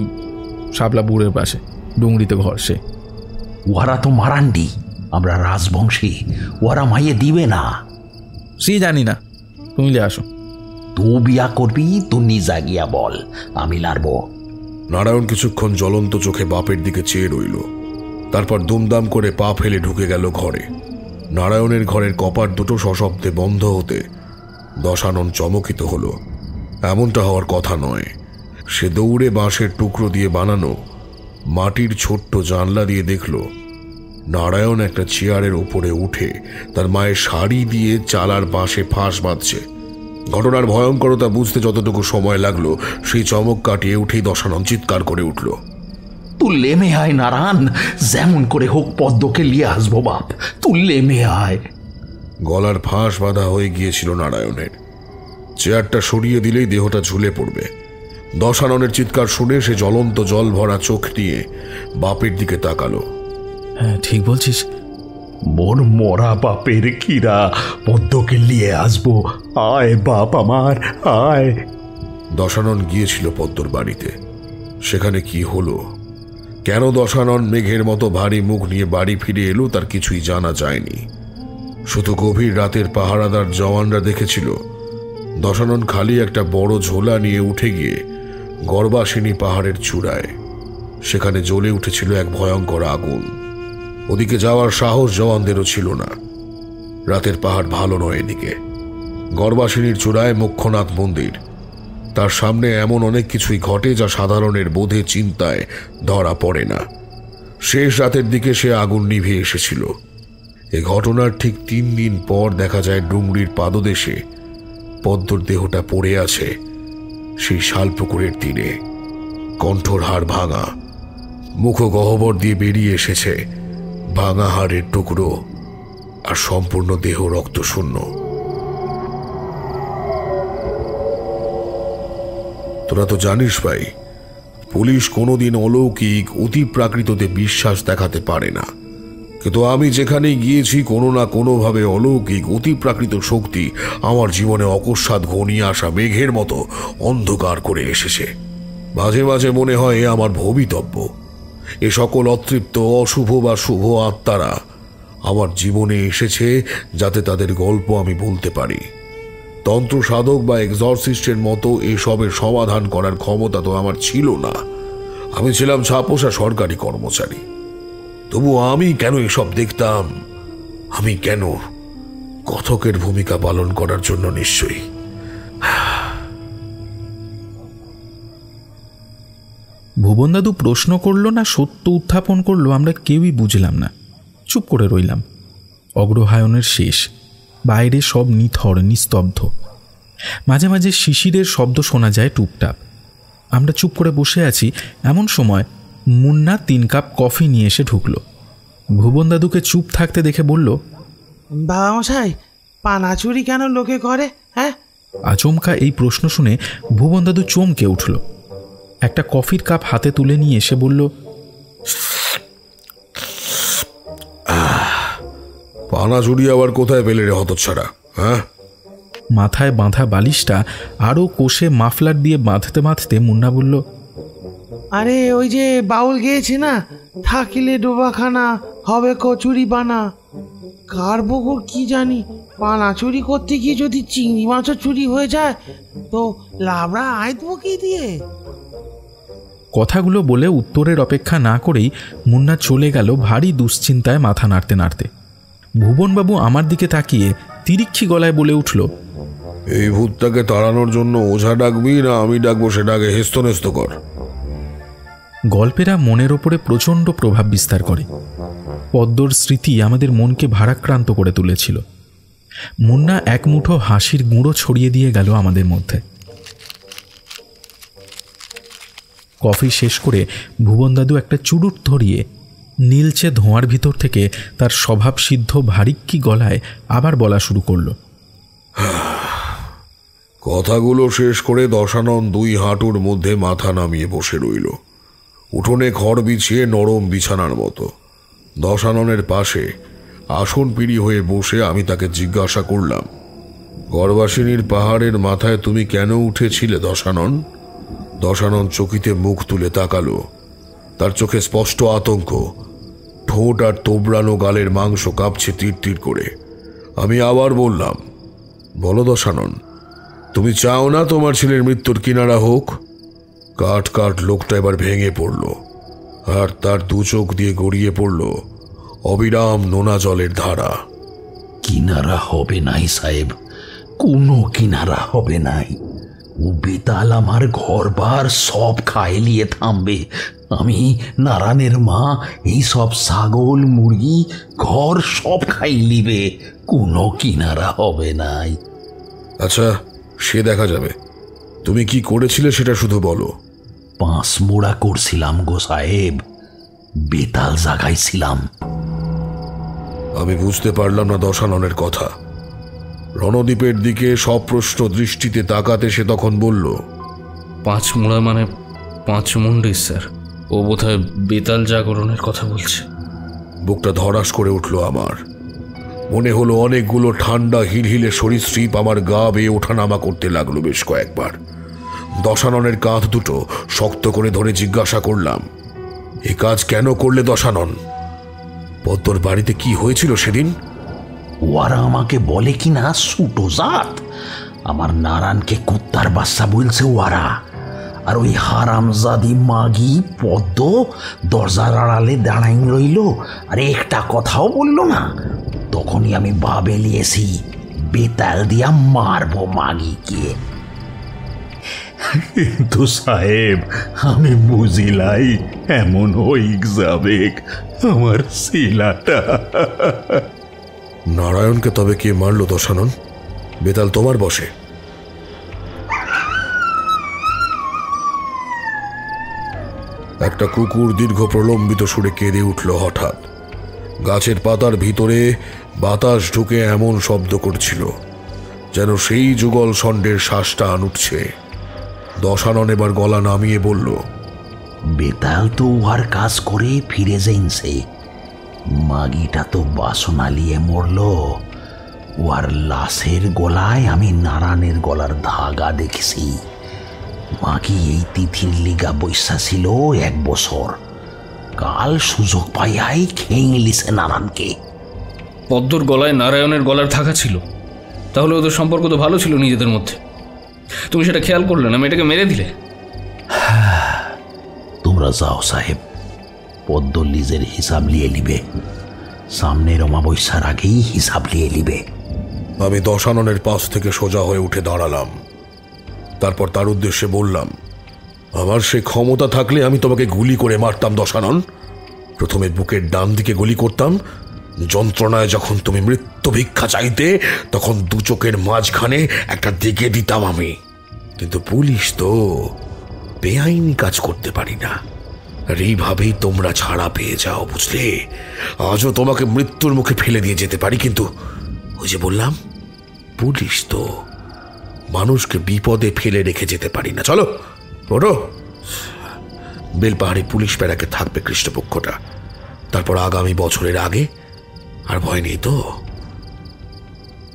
শাপলা পুকুরের পাশে ডুংরিতে ঘর সে। ওরা তো মারান্ডি, আমরা রাজবংশী, ওরা মাইয়ে দিবে না। সে জানি না, তুমি আসো। তুই বিয়া করবি, তুই নিজা গিয়া বল, আমি লারবো। নারায়ণ কিছুক্ষণ জ্বলন্ত চোখে বাপের দিকে চেয়ে রইল। তারপর দুমদাম করে পা ফেলে ঢুকে গেল ঘরে। নারায়ণের ঘরের কপাট দুটো সশব্দে বন্ধ হতে দশানন চমকিত হলো। এমনটা হওয়ার কথা নয়। সে দৌড়ে বাঁশের টুকরো দিয়ে বানানো মাটির ছোট্ট জানলা দিয়ে দেখল নারায়ণ একটা চেয়ারের উপরে উঠে তার মায়ের শাড়ি দিয়ে চালার বাঁশে ফাঁস বাঁধছে। ঘটনার ভয়ঙ্করতা বুঝতে যতটুকু সময় লাগলো, সেই চমক কাটিয়ে উঠেই দশানন চিৎকার করে উঠল, তুই লেমে আয় নারায়ণ, যেমন করে হোক পদ্মকে লিয়ে আসবো বাপ, তুই লেমে আয়। গলার ফাঁস বাঁধা হয়ে গিয়েছিল নারায়ণের। চেয়ারটা সরিয়ে দিলেই দেহটা ঝুলে পড়বে। দশাননের চিৎকার শুনে সে জ্বলন্ত জল ভরা চোখ নিয়ে বাপের দিকে তাকালো। হ্যাঁ, ঠিক বলছিস। মোর মরা বাপের কিরা, পদ্মকে নিয়ে আসবো, আয় বাপ আমার, আয়। দশানন গিয়েছিল পদ্মর বাড়িতে। সেখানে কি হলো, কেন দশানন মেঘের মতো ভারী মুখ নিয়ে বাড়ি ফিরে এলো তার কিছুই জানা যায়নি। শুধু গভীর রাতের পাহারাদার জওয়ানরা দেখেছিল দশানন খালি একটা বড় ঝোলা নিয়ে উঠে গিয়ে গর্বাসিনী পাহাড়ের চূড়ায়। সেখানে জ্বলে উঠেছিল এক ভয়ঙ্কর আগুন। ওদিকে যাওয়ার সাহস জওয়ানদেরও ছিল না। রাতের পাহাড় ভালো নয় এদিকে। গর্বাসিনীর চূড়ায় মুখ্যনাথ মন্দির। তার সামনে এমন অনেক কিছুই ঘটে যা সাধারণের বোধে চিন্তায় ধরা পড়ে না। শেষ রাতের দিকে সে আগুন নিভে এসেছিল। এ ঘটনার ঠিক 3 দিন পর দেখা যায় ডুংরির পাদদেশে পদ্মর দেহটা পড়ে আছে সেই শালপুকুরের তীরে। কণ্ঠর হাড় ভাঙা, মুখ গহ্বর দিয়ে বেরিয়ে এসেছে ভাঙা হাড়ের টুকরো, আর সম্পূর্ণ দেহ রক্তশূন্য। তোরা তো জানিস ভাই, পুলিশ কোনোদিন অলৌকিক অতিপ্রাকৃততে বিশ্বাস দেখাতে পারে না, কিন্তু আমি যেখানে গিয়েছি কোনো না কোনোভাবে অলৌকিক অতিপ্রাকৃত শক্তি আমার জীবনে অকস্মাৎ ঘনিয়ে আসা মেঘের মতো অন্ধকার করে এসেছে। মাঝে মাঝে মনে হয় আমার ভবিতব্য। এ সকল অতৃপ্ত অশুভ বা শুভ আত্মারা আমার জীবনে এসেছে যাতে তাদের গল্প আমি বলতে পারি। তন্ত্র সাধক বা এক্সরসিস্টের মতো এসবের সমাধান করার ক্ষমতা তো আমার ছিল না। আমি ছিলাম ছাপোষা সরকারি কর্মচারী। তবু আমি কেন এসব দেখতাম? আমি কেন? কথকের ভূমিকা পালন করার জন্য নিশ্চয়ই। ভুবন দাদু প্রশ্ন করলো না সত্য উত্থাপন করলো আমরা কেউই বুঝলাম না। চুপ করে রইলাম। অগ্রহায়ণের শেষ, বাইরে সব নিথর নিস্তব্ধ। মাঝে মাঝে শিশিরের শব্দ শোনা যায় টুপটাপ। আমরা চুপ করে বসে আছি, এমন সময় মুন্না 3 কাপ কফি নিয়ে এসে ঢুকলো। ভুবন দাদুকে চুপ থাকতে দেখে বলল, বাবা মশাই, পানা চুরি কেন লোকে করে? হ্যাঁ। আচমকা এই প্রশ্ন শুনে ভুবন দাদু চমকে উঠল। একটা কফির কাপ হাতে তুলে নিয়ে এসে বলল, পানা চুরি আবার কোথায় পেলে রে হতচ্ছাড়া? হ্যাঁ। মাথায় বাঁধা বালিশটা আরো কোষে মাফলার দিয়ে বাঁধতে বাঁধতে মুন্না বলল, আরে ওই যে বাউল গিয়েছে না, থাকিলে ডোবাখানা হবে কচুরি বানা। কার বকুর কি জানি, পানা চুরি করতে গিয়ে যদি চিংড়ি মাছও চুরি হয়ে যায় তো লাবড়া আইতবো কি দিয়ে? কথাগুলো বলে উত্তরের অপেক্ষা না করেই মুন্না চলে গেল ভারী দুশ্চিন্তায় মাথা নাড়তে নাড়তে। ভুবনবাবু আমার দিকে তাকিয়ে তিরিক্ষি গলায় বলে উঠল, এই ভূতটাকে তাড়ানোর জন্য ওঝা ডাকবি না আমি ডাকবো সেটা আগে হেস্তনেস্ত কর। গল্পেরা মনের ওপরে প্রচণ্ড প্রভাব বিস্তার করে। পদ্মর স্মৃতি আমাদের মনকে ভারাক্রান্ত করে তুলেছিল। মুন্না এক মুঠো হাসির গুঁড়ো ছড়িয়ে দিয়ে গেল আমাদের মধ্যে। কফি শেষ করে ভুবন দাদু একটা চুরুট ধরিয়ে নীলচে ধোঁয়ার ভিতর থেকে তার স্বভাবসিদ্ধ ভারিক্কি গলায় আবার বলা শুরু করল, কথাগুলো শেষ করে দশানন 2 হাঁটুর মধ্যে মাথা নামিয়ে বসে রইল, উঠোনে খড় বিছিয়ে নরম বিছানার মতো। দশাননের পাশে আসন পিড়ি হয়ে বসে আমি তাকে জিজ্ঞাসা করলাম, গড়বাসিনীর পাহাড়ের মাথায় তুমি কেন উঠেছিলে দশানন? দশানন চকিতে মুখ তুলে তাকালো। তার চোখে স্পষ্ট আতঙ্ক, ঠোঁট আর তোবড়ানো গালের মাংস কাঁপছে তীর তীর করে। আমি আবার বললাম, বলো দশানন, তুমি চাও না তোমার ছেলের মৃত্যুর কিনারা হোক? কাঠ কাঠ লোকটা এবার ভেঙে পড়ল, আর তার 2 চোখ দিয়ে গড়িয়ে পড়ল অবিরাম নোনা জলের ধারা। কিনারা হবে নাই সাহেব, কোনো কিনারা হবে নাই। ও বেতাল আমার ঘরবার সব খাইলিয়ে থামবে। আমি নারায়ণের মা এই সব ছাগল মুরগি ঘর সব খাইলিবে, কোনো কিনারা হবে নাই। আচ্ছা, সে দেখা যাবে। তুমি কি করেছিলে সেটা শুধু বলো। 5 মোড়া করছিলাম গো সাহেব, বেতাল জাগাইছিলাম। আমি বুঝতে পারলাম না দশাননের কথা। রণদ্বীপের দিকে সপ্রশ্ন দৃষ্টিতে তাকাতে সে তখন বলল, 5 মোড়া মানে 5 মুন্ডি স্যার। ও বোধহয় বেতাল জাগরণের কথা বলছে। বুকটা ধড়াস করে উঠল আমার। মনে হলো অনেকগুলো ঠান্ডা হিলহিলে সরীসৃপ আমার গা বেয়ে ওঠানামা করতে লাগলো বেশ কয়েকবার। দশাননের কাঁধ দুটো শক্ত করে ধরে জিজ্ঞাসা করলাম, এ কাজ কেন করলে দশানন? পদ্মর বাড়িতে কি হয়েছিল সেদিন? ওরা আমাকে বলে কি না সুটো জাত, আমার নারায়ণকে কুত্তার বাচ্চা বলছে ওরা। আর ওই হারামজাদি মাগি পদ্ম দরজার আড়ালে দাঁড়াই রইল আর একটা কথাও বলল না। তখনই আমি ভাবেলিয়েছি বেতাল দিয়া মারবো মাগিকে। কিন্তু সাহেব, আমি বুঝিলাই এমন হই যাবে আমার শিলাটা। নারায়ণকে তবে কে মারল দশানন? বেতাল তোমার বসে? একটা কুকুর দীর্ঘ প্রলম্বিত সুরে কেঁদে উঠল হঠাৎ। গাছের পাতার ভিতরে বাতাস ঢুকে এমন শব্দ করছিল যেন সেই যুগল ষণ্ডের শ্বাসটা উঠছে। দশানন এবার গলা নামিয়ে বলল, বেতাল তো উহার কাজ করে ফিরে যাইনছে। মাগিটা তো বাসনা লিয়ে মরল। উহার লাশের গলায় আমি নারায়ণের গলার ধাগা দেখেছি। মাগি এই তিথির লিগা বৈশা ছিল 1 বছর। কাল সুযোগ পাইয়াই খেয়ে নিলিছে নারায়ণকে। পদ্মর গলায় নারায়ণের গলার থাকা ছিল, তাহলে ওদের সম্পর্ক তো ভালো ছিল নিজেদের মধ্যে। তুমি সেটা খেয়াল করলে না, মেয়েটাকে মেরে দিলে। তোমরা যাও সাহেব, পদ্ম লিজের হিসাব লিয়ে নিবে। সামনের অমাবস্যার আগেই হিসাব লিয়ে নিবে। আমি দশাননের পাশ থেকে সোজা হয়ে উঠে দাঁড়ালাম। তারপর তার উদ্দেশ্যে বললাম, আমার সে ক্ষমতা থাকলে আমি তোমাকে গুলি করে মারতাম দশানন। প্রথমে বুকের ডান দিকে গুলি করতাম। যন্ত্রণায় যখন তুমি মৃত্যু ভিক্ষা চাইতে, তখন 2 চোখের মাঝখানে একটা দিকে দিতাম আমি। কিন্তু পুলিশ তো বেআইনি কাজ করতে পারি না, আর এইভাবেই তোমরা ছাড়া পেয়ে যাও, বুঝলে? আজও তোমাকে মৃত্যুর মুখে ফেলে দিয়ে যেতে পারি, কিন্তু ওই যে বললাম, পুলিশ তো, মানুষকে বিপদে ফেলে রেখে যেতে পারি না। চলো ওঠো। বেলপাহাড়ি পুলিশ প্যারাকে থাকবে কৃষ্ণপক্ষটা। তারপর আগামী বছরের আগে আর ভয় নেই তো।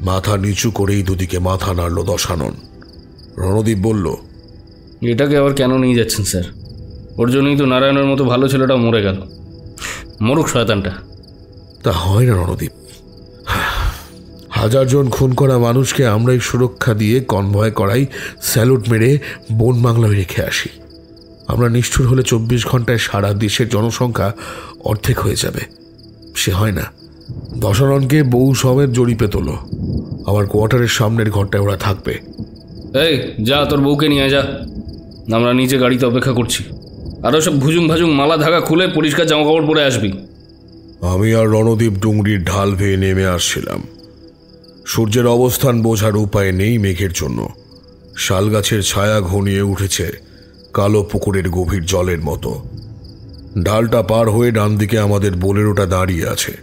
মাথা নিচু করেই দুদিকে মাথা নাড়ল দশানন। রণদীপ বলল, এটাকে আবার কেন নিয়ে যাচ্ছেন স্যার? ওর জন্যই তো নারায়ণের মতো ভালো ছেলেটা মরে গেল। মরুক শয়তানটা। তা হয় না রণদীপ। 1000 জন খুন করা মানুষকে আমরাই সুরক্ষা দিয়ে কনভয় করাই, স্যালুট মেরে বন বাংলায় রেখে আসি। আমরা নিষ্ঠুর হলে 24 ঘন্টায় সারা দেশের জনসংখ্যা অর্ধেক হয়ে যাবে। সে হয় না। দশাননকে বউ সমেত জড়িপে তোলো। আমার কোয়ার্টারের সামনের ঘরটায় ওরা থাকবে। এই যা, তোর বউকে নিয়ে যা। আমরা নিচে গাড়িতে অপেক্ষা করছি। আরও সব ভুজুং ভাজুং মালা ধাগা খুলে পরিষ্কার জামাকাপড় পরে আসবি। আমি আর রণদীপ ডুংরির ঢাল বেয়ে নেমে আসছিলাম। সূর্যের অবস্থান বোঝার উপায় নেই মেঘের জন্য। শালগাছের ছায়া ঘনিয়ে উঠেছে কালো পুকুরের গভীর জলের মতো। ঢালটা পার হয়ে ডান দিকে আমাদের বোলেরোটা দাঁড়িয়ে আছে।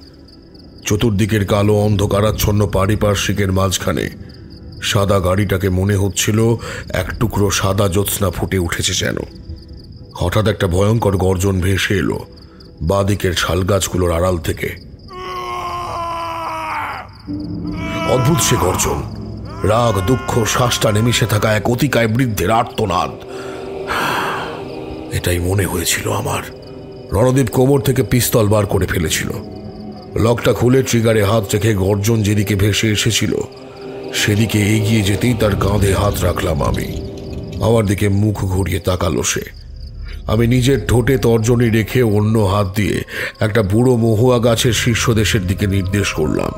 চতুর্দিকের কালো অন্ধকারাচ্ছন্ন পারিপার্শ্বিকের মাঝখানে সাদা গাড়িটাকে মনে হচ্ছিল এক টুকরো সাদা জ্যোৎস্না ফুটে উঠেছে যেন। হঠাৎ একটা ভয়ঙ্কর গর্জন ভেসে এলো বাঁদিকের শালগাছগুলোর আড়াল থেকে। অদ্ভুত সে গর্জন, রাগ, দুঃখ, শ্বাসটা নেমিশে থাকা এক অতিকায় বৃদ্ধের আর্তনাদ। এটাই মনে হয়েছিল আমার। রণদীপ কোমর থেকে পিস্তল বার করে ফেলেছিল। লকটা খুলে ট্রিগারে হাত রেখে গর্জন যেদিকে ভেসে এসেছিল সেদিকে এগিয়ে যেতেই তার কাঁধে হাত রাখলাম আমি। আমার দিকে মুখ ঘুরিয়ে তাকালো সে। আমি নিজের ঠোঁটে তর্জনী রেখে অন্য হাত দিয়ে একটা বুড়ো মহুয়া গাছের শীর্ষদেশের দিকে নির্দেশ করলাম।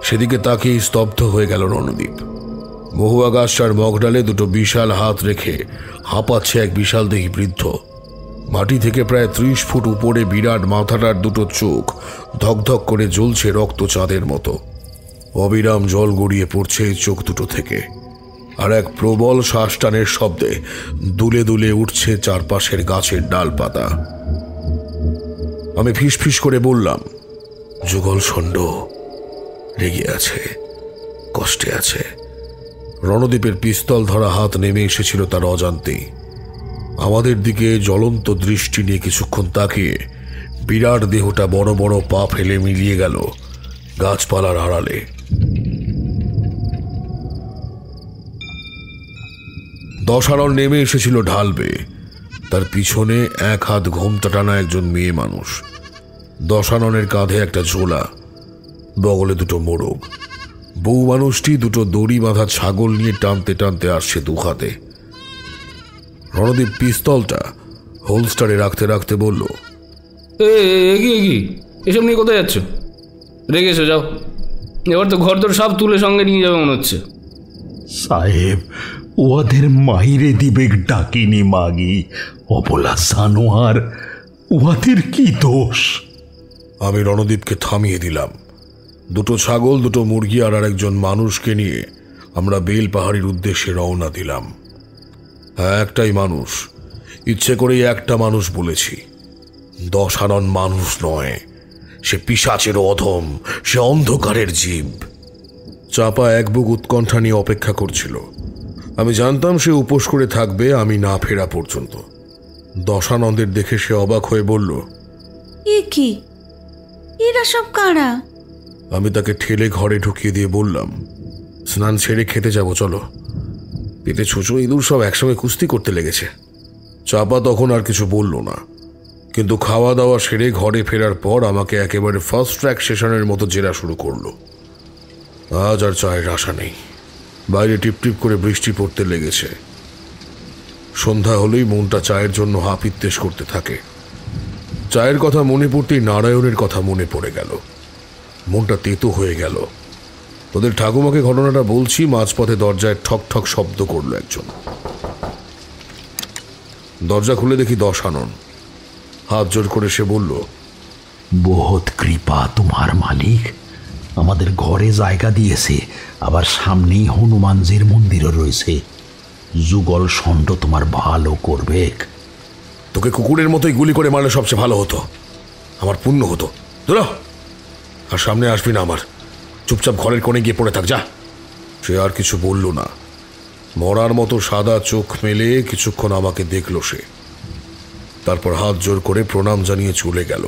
সেদিকে তাকিয়ে স্তব্ধ হয়ে গেল রণদীপ। মহুয়া গাছটার মগডালে 2 বিশাল হাত রেখে হাঁপাচ্ছে এক বিশাল দেহী বৃদ্ধ। মাটি থেকে প্রায় 30 ফুট উপরে বিরাট মাথাটার 2 চোখ ধকধক করে জ্বলছে রক্ত চাঁদের মতো। অবিরাম জল গড়িয়ে পড়ছে এই চোখ দুটো থেকে, আর এক প্রবল শ্বাসটানের শব্দে দুলে দুলে উঠছে চারপাশের গাছের ডালপাতা। আমি ফিসফিস করে বললাম, যুগল ষণ্ড রেগে আছে, কষ্টে আছে। রণদীপের পিস্তল ধরা হাত নেমে এসেছিল তার অজান্তেই। আমাদের দিকে জ্বলন্ত দৃষ্টি নিয়ে কিছুক্ষণ তাকিয়ে বিরাট দেহটা বড় বড় পা ফেলে মিলিয়ে গেল গাছপালার আড়ালে। দশানন নেমে এসেছিল ঢাল বেয়ে। তার পিছনে 1 হাত ঘোমটা টানা একজন মেয়ে মানুষ। দশাননের কাঁধে একটা ঝোলা, বগলে 2 মোড়ক। বউ মানুষটি 2 দড়ি বাঁধা ছাগল নিয়ে টানতে টানতে আসছে 2 হাতে। রণদীপ পিস্তলটা হোলস্টারে রাখতে রাখতে বলল, এগিয়ে এসব নিয়ে কোথায় যাচ্ছ? রেগেছো, যাও। এবার তো ঘর তোর সব তুলে সঙ্গে নিয়ে যাবে মনে হচ্ছে। সাহেব, ওদের মাইরে দিবে ডাকিনি মাগি, অবলা জানোয়ার। ওদের কি দোষ? আমি রণদীপকে থামিয়ে দিলাম। 2 ছাগল, 2 মুরগি আর আরেকজন মানুষকে নিয়ে আমরা বেলপাহাড়ির উদ্দেশ্যে রওনা দিলাম। হ্যাঁ, একটাই মানুষ। ইচ্ছে করেই একটা মানুষ বলেছি। দশানন মানুষ নয়, সে পিশাচের অধম, সে অন্ধকারের জীব। চাপা এক বুক উৎকণ্ঠা নিয়ে অপেক্ষা করছিল। আমি জানতাম সে উপোস করে থাকবে আমি না ফেরা পর্যন্ত। দশানন্দের দেখে সে অবাক হয়ে বলল, এ কি, এরা সব কারা? আমি তাকে ঠেলে ঘরে ঢুকিয়ে দিয়ে বললাম, স্নান ছেড়ে খেতে যাব, চলো। পেটে ছুঁচো ইঁদুর সব একসঙ্গে কুস্তি করতে লেগেছে। চাপা তখন আর কিছু বলল না, কিন্তু খাওয়া দাওয়া সেরে ঘরে ফেরার পর আমাকে একেবারে ফার্স্ট ট্র্যাক সেশনের মতো জেরা শুরু করলো। আজ আর চায়ের আশা নেই। বাইরে টিপটিপ করে বৃষ্টি পড়তে লেগেছে। সন্ধ্যা হলেই মনটা চায়ের জন্য হাপিত্তেশ করতে থাকে। চায়ের কথা মনে পড়তেই নারায়ণের কথা মনে পড়ে গেল। মনটা তেতো হয়ে গেল। তোদের ঠাকুমাকে ঘটনাটা বলছি, মাঝপথে দরজায় ঠক ঠক শব্দ করলো একজন। দরজা খুলে দেখি দশানন। হাত জোর করে সে বলল, বহুত কৃপা তোমার মালিক, আমাদের ঘরে জায়গা দিয়েছে, আবার সামনেই হনুমানজির মন্দিরও রয়েছে। যুগল ষণ্ড তোমার ভালো করবে। তোকে কুকুরের মতোই গুলি করে মারলে সবচেয়ে ভালো হতো, আমার পুণ্য হতো। ধরো, আর সামনে আসবি না আমার। চুপচাপ ঘরের কোণে গিয়ে পড়ে থাক, যা। সে আর কিছু বলল না। মরার মতো সাদা চোখ মেলে কিছুক্ষণ আমাকে দেখল সে। তারপর হাত জোর করে প্রণাম জানিয়ে চলে গেল।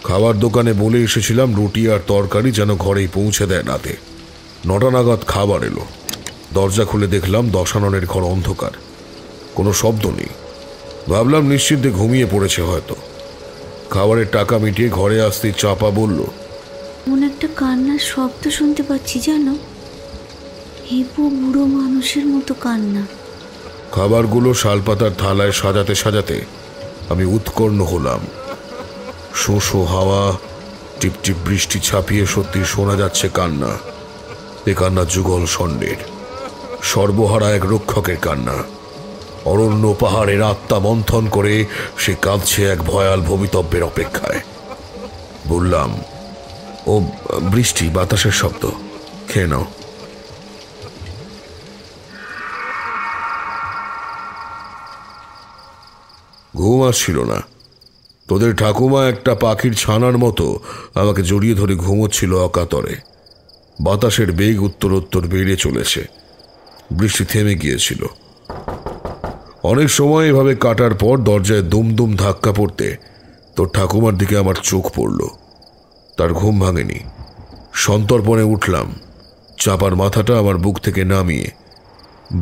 খাবার দোকানে বলে এসেছিলাম রুটি আর তরকারি যেন ঘরেই পৌঁছে দেয় রাতে। 9টা নাগাদ খাবার এলো। দরজা খুলে দেখলাম দশাননের ঘর অন্ধকার, কোনো শব্দ নেই। ভাবলাম নিশ্চিন্তে ঘুমিয়ে পড়েছে হয়তো। খাবারের টাকা মিটিয়ে ঘরে আসতেই চাপা বলল, এমন একটা কান্নার শব্দ শুনতে পাচ্ছি জানো, হেপো বুড়ো মানুষের মতো কান্না। খাবারগুলো শালপাতার থালায় সাজাতে সাজাতে আমি উৎকর্ণ হলাম। শোঁ হাওয়া, টিপটিপ বৃষ্টি ছাপিয়ে সত্যি শোনা যাচ্ছে কান্না। এ কান্না যুগল ষণ্ডের, সর্বহারা এক রক্ষকের কান্না। অরণ্য পাহাড়ের আত্মা মন্থন করে সে কাঁদছে এক ভয়াল ভবিতব্যের অপেক্ষায়। বললাম, ও বৃষ্টি, বাতাসের শব্দ, খেয়ে নাও। ঘুম আসছিল না। তোদের ঠাকুমা একটা পাখির ছানার মতো আমাকে জড়িয়ে ধরে ঘুমোচ্ছিল অকাতরে। বাতাসের বেগ উত্তরোত্তর বেড়ে চলেছে। বৃষ্টি থেমে গিয়েছিল। অনেক সময় এভাবে কাটার পর দরজায় দুমদুম ধাক্কা পড়তে তোর ঠাকুমার দিকে আমার চোখ পড়ল। তার ঘুম ভাঙেনি। সন্তর্পণে উঠলাম, চাপার মাথাটা আমার বুক থেকে নামিয়ে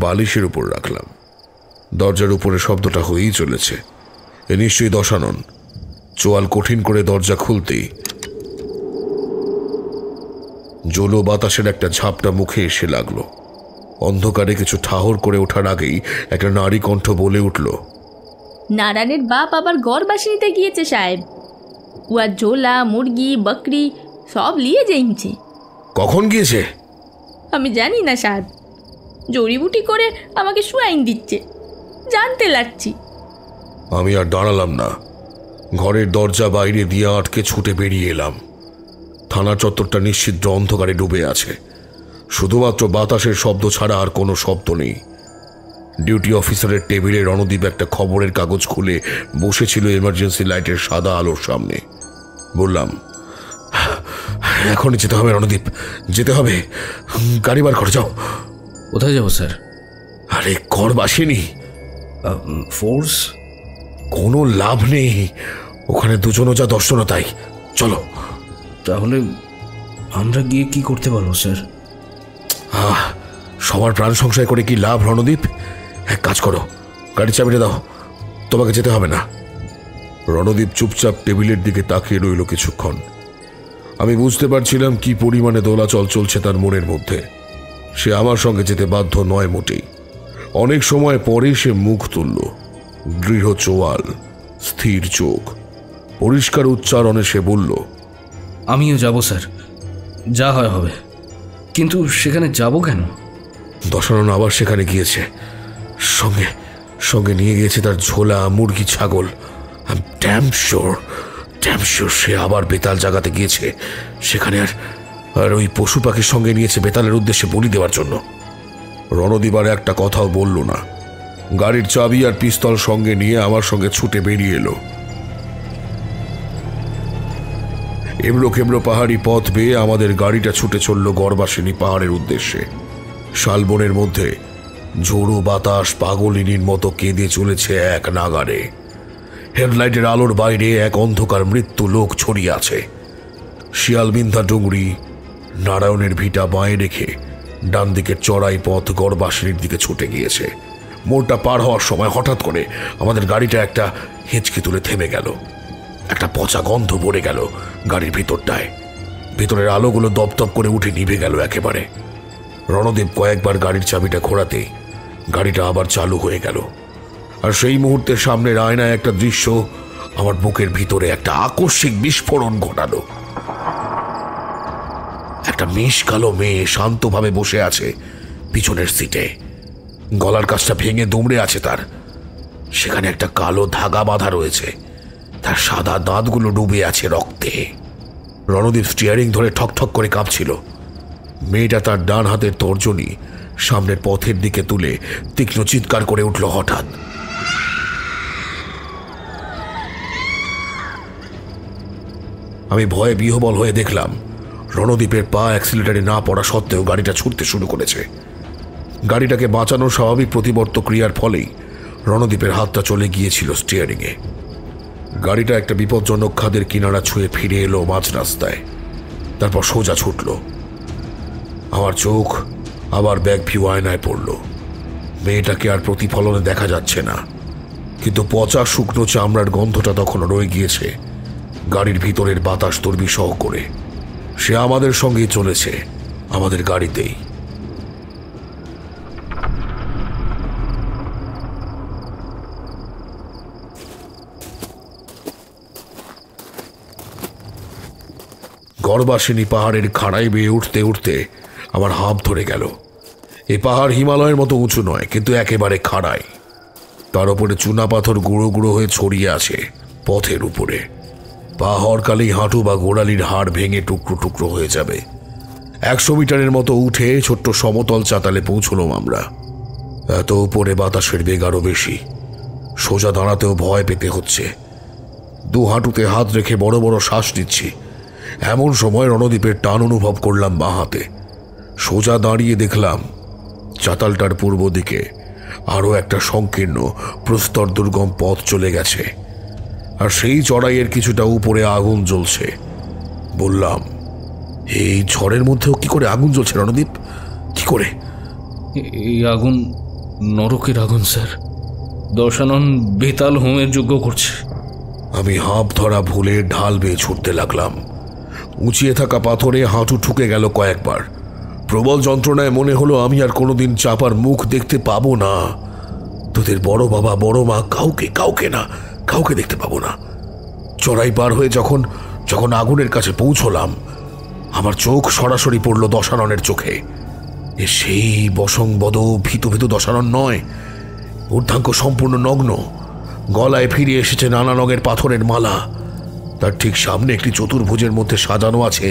বালিশের উপর রাখলাম। দরজার উপরে শব্দটা হয়েই চলেছে। এ নিশ্চয়ই দশানন। চোয়াল কঠিন করে দরজা খুলতেই জলো বাতাসের একটা ঝাপটা মুখে এসে লাগলো। অন্ধকারে কিছু ঠাহর করে ওঠার আগেই একটা নারী কণ্ঠ বলে উঠল, নারায়ণের বাপ আবার গড় বাসিনিতে গিয়েছে সাহেব। উয়া ঝোলা, মুরগি, বকরি সব নিয়ে যাইছে। কখন গিয়েছে? আমি জানি না সাহেব, জড়িবুটি করে আমাকে শুয়াইন দিচ্ছে, জানতে লাগছি। আমি আর দাঁড়ালাম না। ঘরের দরজা বাইরে দিয়ে আটকে ছুটে বেরিয়ে এলাম। থানা চত্বরটা নিশ্চিদ্র অন্ধকারে ডুবে আছে। শুধুমাত্র বাতাসের শব্দ ছাড়া আর কোনো শব্দ নেই। ডিউটি অফিসারের টেবিলে রণদীপ একটা খবরের কাগজ খুলে বসেছিল এমার্জেন্সি লাইটের সাদা আলোর সামনে। বললাম, এখনই যেতে হবে রণদীপ, যেতে হবে। গাড়ি বার করে যাও। কোথায় যাবো স্যার? আরে ঘর বাসেনি। ফোর্স? কোনো লাভ নেই, ওখানে দুজনও যা দর্শনও তাই। চলো। তাহলে আমরা গিয়ে কি করতে পারবো স্যার? সবার প্রাণ সংশয় করে কি লাভ রণদীপ? এক কাজ করো, গাড়ির চাবিটা দাও, তোমাকে যেতে হবে না। রণদীপ চুপচাপ টেবিলের দিকে তাকিয়ে রইল কিছুক্ষণ। আমি বুঝতে পারছিলাম কি পরিমাণে দোলাচল চলছে তার মনের মধ্যে। সে আমার সঙ্গে যেতে বাধ্য নয় মোটেই। অনেক সময় পরে সে মুখ তুলল, দৃঢ় চোয়াল, স্থির চোখ, পরিষ্কার উচ্চারণে সে বলল, আমিও যাব স্যার, যা হয় হবে। কিন্তু সেখানে যাব কেন? দশানন আবার সেখানে গিয়েছে। সঙ্গে সঙ্গে নিয়ে গিয়েছে তার ঝোলা, মুরগি, ছাগল। ড্যাম শিওর সে আবার বেতাল জাগাতে গিয়েছে। সেখানে আর ওই পশু পাখির সঙ্গে নিয়েছে বেতালের উদ্দেশ্যে বলি দেওয়ার জন্য। রণদীপ আর একটা কথাও বলল না। গাড়ির চাবি আর পিস্তল সঙ্গে নিয়ে আমার সঙ্গে ছুটে বেরিয়ে এলো। এবড়ো খেবড়ো পাহাড়ি পথ বেয়ে আমাদের গাড়িটা ছুটে চলল গড়বাসিনী পাহাড়ের উদ্দেশ্যে। শালবনের মধ্যে ঝোড়ো বাতাস পাগলিনীর মতো কেঁদে চলেছে এক নাগারে। হেডলাইটের আলোর বাইরে এক অন্ধকার মৃত্যু লোক ছড়িয়ে আছে। শিয়ালবিন্ধা ডুংরি, নারায়ণের ভিটা বাঁয়ে রেখে ডান দিকের চড়াই পথ গড়বাসিনীর দিকে ছুটে গিয়েছে। মোড়টা পার হওয়ার সময় হঠাৎ করে আমাদের গাড়িটা একটা হেঁচকে তুলে থেমে গেল। একটা পচা গন্ধ পড়ে গেল গাড়ির ভিতরটায়। ভিতরের আলোগুলো দপদপ করে উঠে নিভে গেল একেবারে। রণদেব কয়েকবার গাড়ির চাবিটা ঘোরাতেই গাড়িটা আবার চালু হয়ে গেল। আর সেই মুহূর্তে সামনের আয়নায় একটা দৃশ্য আমার বুকের ভিতরে একটা আকস্মিক বিস্ফোরণ ঘটালো। একটা মিশকালো মেয়ে শান্তভাবে বসে আছে পিছনের সিটে। গলার কাছটা ভেঙে দুমড়ে আছে তার। সেখানে একটা কালো ধাগা বাঁধা রয়েছে। তার সাদা দাঁতগুলো ডুবে আছে রক্তে। রণদীপ স্টিয়ারিং ধরে ঠকঠক করে কাঁপছিল। মেয়েটা তার ডান হাতের তর্জনী সামনের পথের দিকে তুলে তীক্ষ্ণ চিৎকার করে উঠল হঠাৎ। আমি ভয়ে বিহ্বল হয়ে দেখলাম রণদীপের পা অ্যাক্সিলেটারে না পড়া সত্ত্বেও গাড়িটা ছুটতে শুরু করেছে। গাড়িটাকে বাঁচানোর স্বাভাবিক প্রতিবর্ত ক্রিয়ার ফলেই রণদীপের হাতটা চলে গিয়েছিল স্টিয়ারিংয়ে। গাড়িটা একটা বিপজ্জনক খাদের কিনারা ছুঁয়ে ফিরে এলো মাঝ রাস্তায়। তারপর সোজা ছুটল। আমার চোখ আবার ব্যাক ভিউ আয়নায় পড়ল। মেয়েটাকে আর প্রতিফলনে দেখা যাচ্ছে না, কিন্তু পচা শুকনো চামড়ার গন্ধটা তখনও রয়ে গিয়েছে গাড়ির ভিতরের বাতাস দুর্বিষহ করে। সে আমাদের সঙ্গেই চলেছে, আমাদের গাড়িতেই। গড়বাসিনী পাহাড়ের খাড়াই বেয়ে উঠতে উঠতে আমার হাঁপ ধরে গেল। এই পাহাড় হিমালয়ের মতো উঁচু নয়, কিন্তু একেবারে খাড়াই। তার উপরে চুনা পাথর গুঁড়ো গুঁড়ো হয়ে ছড়িয়ে আছে পথের উপরে। পা হরকালেই হাঁটু বা গোড়ালির হাড় ভেঙে টুকরো টুকরো হয়ে যাবে। 100 মিটারের মতো উঠে ছোট্ট সমতল চাতালে পৌঁছলাম আমরা। এত উপরে বাতাসের বেগ আরো বেশি। সোজা দাঁড়াতেও ভয় পেতে হচ্ছে। দু হাঁটুতে হাত রেখে বড় বড় শ্বাস নিচ্ছি। এমন সময় রণদীপের টান অনুভব করলাম বাঁ হাতে। সোজা দাঁড়িয়ে দেখলাম চাতালটার পূর্ব দিকে আরও একটা সংকীর্ণ প্রস্তর দুর্গম পথ চলে গেছে, আর সেই চড়াইয়ের কিছুটা উপরে আগুন জ্বলছে। বললাম, এই ঝড়ের মধ্যেও কি করে আগুন জ্বলছে রণদীপ? কি করে? এই আগুন নরকের আগুন স্যার। দশানন বেতাল হোমের যোগ্য করছে। আমি হাঁপ ধরা ভুলে ঢাল বেয়ে ছুটতে লাগলাম। উঁচিয়ে থাকা পাথরে হাঁটু ঠুকে গেল কয়েকবার। প্রবল যন্ত্রণায় মনে হলো আমি আর কোনোদিন চাপার মুখ দেখতে পাবো না। তোদের বড় বাবা বড় মা কাউকে দেখতে পাবো না। চড়াই পার হয়ে যখন আগুনের কাছে পৌঁছলাম, আমার চোখ সরাসরি পড়ল দশাননের চোখে। এ সেই বসংবদ ভীতু ভীতু দশানন নয়। ঊর্ধ্বাঙ্গ সম্পূর্ণ নগ্ন, গলায় ফিরে এসেছে নানা রঙের পাথরের মালা। তার ঠিক সামনে একটি চতুর্ভুজের মধ্যে সাজানো আছে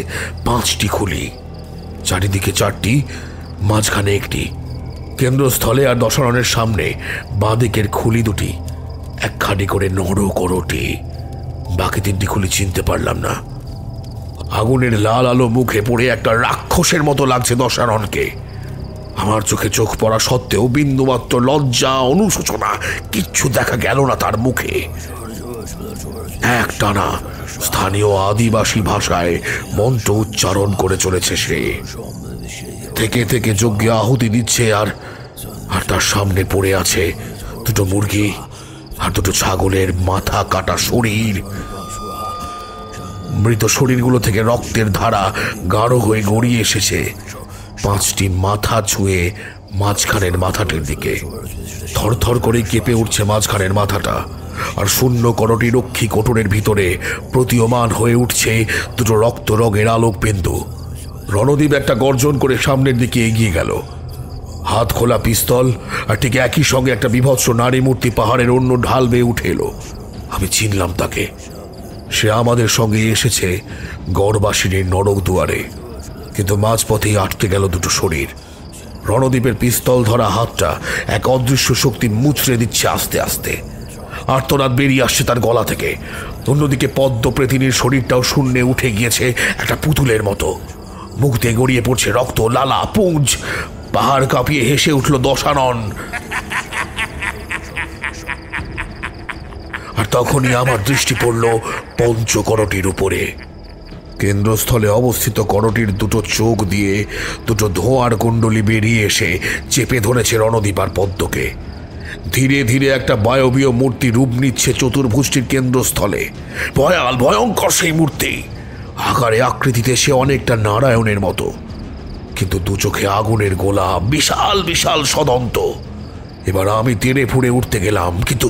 5টি খুলি। চারিদিকে 4টি, মাঝখানে একটি কেন্দ্রস্থলে। আর দশাননের সামনে বাঁদিকের খুলি দুটি একখানি করে নরকরটি। বাকি 3টি খুলি চিনতে পারলাম না। আগুনের লাল আলো মুখে পড়ে একটা রাক্ষসের মতো লাগছে দশাননকে। আমার চোখে চোখ পড়া সত্ত্বেও বিন্দুমাত্র লজ্জা অনুশোচনা কিচ্ছু দেখা গেল না তার মুখে। একটানা স্থানীয় আদিবাসী ভাষায় মন্ত্র উচ্চারণ করে চলেছে সে। থেকে থেকে যজ্ঞে আহুতি দিচ্ছে। আর তার সামনে পড়ে আছে 2টো মুরগি আর 2টো ছাগলের মাথা কাটা শরীর। মৃত শরীরগুলো থেকে রক্তের ধারা গাঢ় হয়ে গড়িয়ে এসেছে 5টি মাথা ছুঁয়ে মাঝখানের মাথাটির দিকে। থরথর করে কেঁপে উঠছে মাঝখানের মাথাটা। আর শূন্য করটি রক্ষী কোটরের ভিতরে প্রতীয়মান হয়ে উঠছে 2টো রক্ত রঙের আলোক বিন্দু। রণদীপ একটা গর্জন করে সামনের দিকে এগিয়ে গেল। হাত খোলা পিস্তল, আর ঠিক একই সঙ্গে একটা বিভৎস নারী মূর্তি পাহাড়ের অন্য ঢাল বেয়ে উঠে এলো। আমি চিনলাম তাকে। সে আমাদের সঙ্গে এসেছে গড়বাসিনীর নরক দুয়ারে, কিন্তু মাঝপথেই আটকে গেল 2টো শরীর। রণদীপের পিস্তল ধরা হাতটা এক অদৃশ্য শক্তি মুচড়ে দিচ্ছে আস্তে আস্তে। আর্তনাদ বেরিয়ে আসছে তার গলা থেকে। অন্যদিকে পদ্মপ্রেতিনীর শরীরটাও শূন্যে উঠে গিয়েছে একটা পুতুলের মতো। মুখ দিয়ে গড়িয়ে পড়ছে রক্ত, লালা, পুঞ্জ। পাহাড় কাঁপিয়ে হেসে উঠল দশানন। আর তখনই আমার দৃষ্টি পড়ল পঞ্চকরটির উপরে। কেন্দ্রস্থলে অবস্থিত করটির দুটো চোখ দিয়ে দুটো ধোঁয়ার কুণ্ডলি বেরিয়ে এসে চেপে ধরেছে রণদ্বীপ আর পদ্মকে। ধীরে ধীরে একটা বায়বীয় মূর্তি রূপ নিচ্ছে চতুর্ভুজটির কেন্দ্রস্থলে। ভয়াল ভয়ঙ্কর সেই মূর্তি। আকারে আকৃতিতে সে অনেকটা নারায়ণের মতো, কিন্তু দু চোখে আগুনের গোলা, বিশাল বিশাল সদন্ত। এবার আমি তেড়ে ফুড়ে উঠতে গেলাম, কিন্তু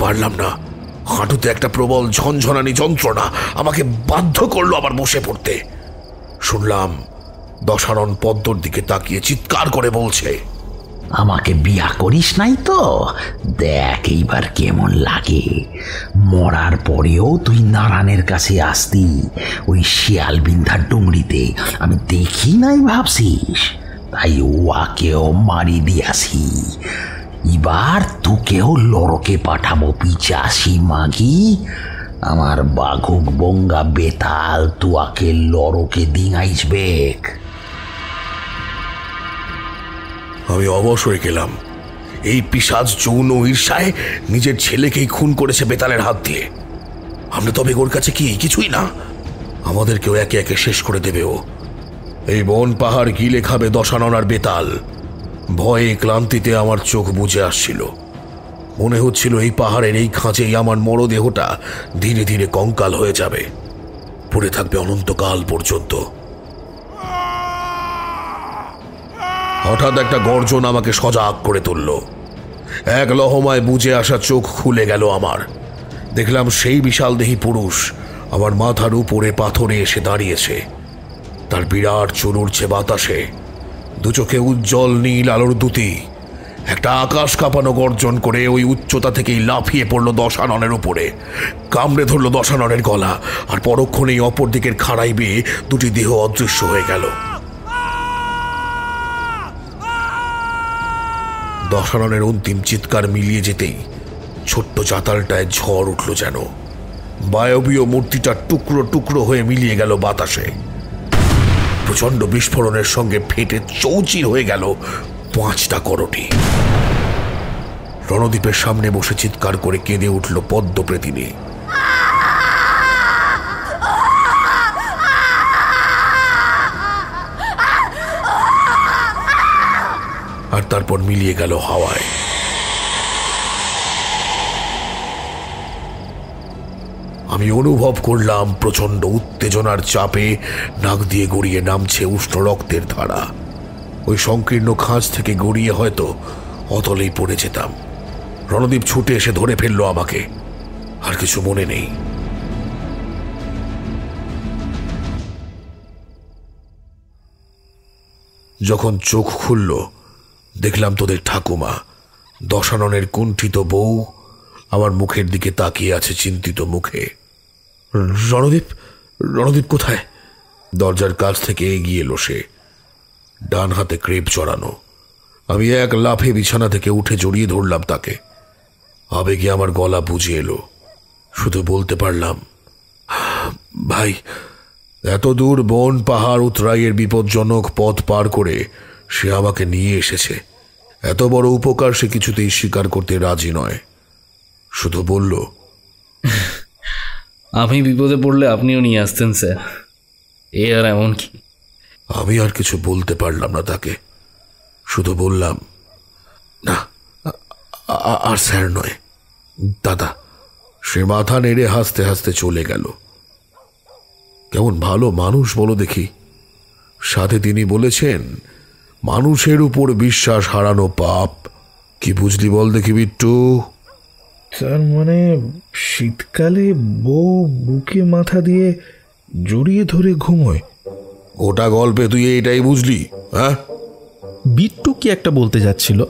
পারলাম না। হাঁটুতে একটা প্রবল ঝনঝনানি যন্ত্রণা আমাকে বাধ্য করলো আবার বসে পড়তে। শুনলাম দশানন পদ্মর দিকে তাকিয়ে চিৎকার করে বলছে, আমাকে বিয়া করিস নাই তো? দেখ এইবার কেমন লাগে। মরার পরেও তুই নারায়ণের কাছে আসতি ওই শিয়াল বিন্ধার ডুংরিতে, আমি দেখি নাই ভাবছিস? তাই ওয়াকেও মারি দিয়াছি। এবার তোকেও লড়কে পাঠাবো পিচাসি মাগি। আমার বাঘুক বঙ্গা বেতাল তুয়াকে লড়কে দিঙাইসবেক। আমি অবশ হয়ে গেলাম। এই পিশাচ যৌন ঈর্ষায় নিজের ছেলেকেই খুন করেছে বেতালের হাত দিয়ে। আমরা তবে ওর কাছে কি কিছুই না? আমাদেরকেও একে একে শেষ করে দেবে ও। এই বন পাহাড় গিলে খাবে দশানন আর বেতাল। ভয়ে ক্লান্তিতে আমার চোখ বুজে আসছিল। মনে হচ্ছিল এই পাহাড়ের এই খাঁচেই আমার মরদেহটা ধীরে ধীরে কঙ্কাল হয়ে যাবে, পড়ে থাকবে অনন্তকাল পর্যন্ত। হঠাৎ একটা গর্জন আমাকে সজাগ করে তুলল। এক লহমায় বুজে আসা চোখ খুলে গেল আমার। দেখলাম সেই বিশাল দেহী পুরুষ আমার মাথার উপরে পাথরে এসে দাঁড়িয়েছে। তার বিরাট চুল উড়ছে বাতাসে, দু চোখে উজ্জ্বল নীল আলোর দ্যুতি। একটা আকাশ কাঁপানো গর্জন করে ওই উচ্চতা থেকেই লাফিয়ে পড়ল দশাননের উপরে, কামড়ে ধরল দশাননের গলা, আর পরক্ষণেই অপর দিকের খাড়াই বেয়ে দুটি দেহ অদৃশ্য হয়ে গেল। দশাননের অন্তিম চিৎকার মিলিয়ে যেতেই ছোট্ট চাতালটায় ঝড় উঠল যেন। বায়বীয় মূর্তিটা টুকরো টুকরো হয়ে মিলিয়ে গেল বাতাসে। প্রচন্ড বিস্ফোরণের সঙ্গে ফেটে চৌচির হয়ে গেল 5টা করটি। রণদ্বীপের সামনে বসে চিৎকার করে কেঁদে উঠল পদ্মপ্রেতিনী। আর তারপর মিলিয়ে গেল হাওয়ায়। আমি অনুভব করলাম প্রচন্ড উত্তেজনার চাপে নাক দিয়ে গড়িয়ে নামছে উষ্ণ রক্তের ধারা। ওই সংকীর্ণ খাঁজ থেকে গড়িয়ে হয়তো অতলেই পড়ে যেতাম। রণদ্বীপ ছুটে এসে ধরে ফেললো আমাকে। আর কিছু মনে নেই। যখন চোখ খুলল দেখলাম তোদের ঠাকুমা, দশাননের কুণ্ঠিত বউ আমার মুখের দিকে তাকিয়ে আছে চিন্তিত মুখে। রণদ্বীপ, রণদ্বীপ কোথায়? দরজার কাছ থেকে এগিয়ে এলো সে, ডান হাতে ক্রেপ চড়ানো। আমি এক লাফে বিছানা থেকে উঠে জড়িয়ে ধরলাম তাকে। আবেগে আমার গলা বুঝে এলো। শুধু বলতে পারলাম, ভাই, এত দূর বন পাহাড় উতরাইয়ের বিপজ্জনক পথ পার করে সে আমাকে নিয়ে এসেছে। এত বড় উপকার সে কিছুতেই স্বীকার করতে রাজি নয়। শুধু বলল, আমি বিপদে পড়লে আপনিও নিয়ে আসতেন স্যার, এ আর এমন কি। আমি আর কিছু বলতে পারলাম না তাকে। শুধু বললাম, না আর স্যার নয়, দাদা। সে মাথা নেড়ে হাসতে হাসতে চলে গেল। কেমন ভালো মানুষ বলো দেখি। সাথে তিনি বলেছেন, মানুষের উপর বিশ্বাস হারানো পাপ। কি বুঝলি বল দেখি বিট্টু? তার মানে শীতকালে বউ বুকে মাথা দিয়ে জড়িয়ে ধরে ঘুমোয়? ওটা গল্পে তুই এটাই বুঝলি? হ্যাঁ। বিট্টু কি একটা বলতে যাচ্ছিল,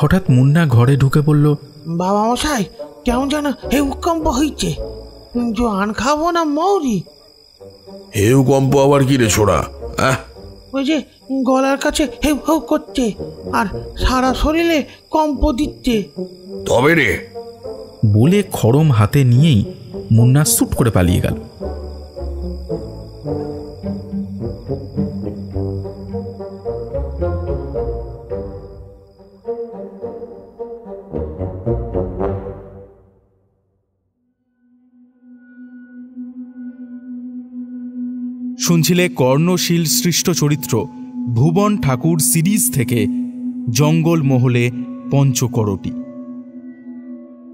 হঠাৎ মুন্না ঘরে ঢুকে পড়ল। বাবা মশাই, কেমন যেন ভূকম্প হইছে। জোয়ান খাবো না মৌরি? হেউ কম্প আবার কি রে ছোড়া? ওই যে গলার কাছে হেউ হেউ করছে আর সারা শরীরে কম্প দিচ্ছে। তবে রে, বলে খড়ম হাতে নিয়েই মুন্না সুট করে পালিয়ে গেল। শুনছিলে কর্ণশীল সৃষ্ট চরিত্র ভুবন ঠাকুর সিরিজ থেকে জঙ্গলমহলে পঞ্চকরটি।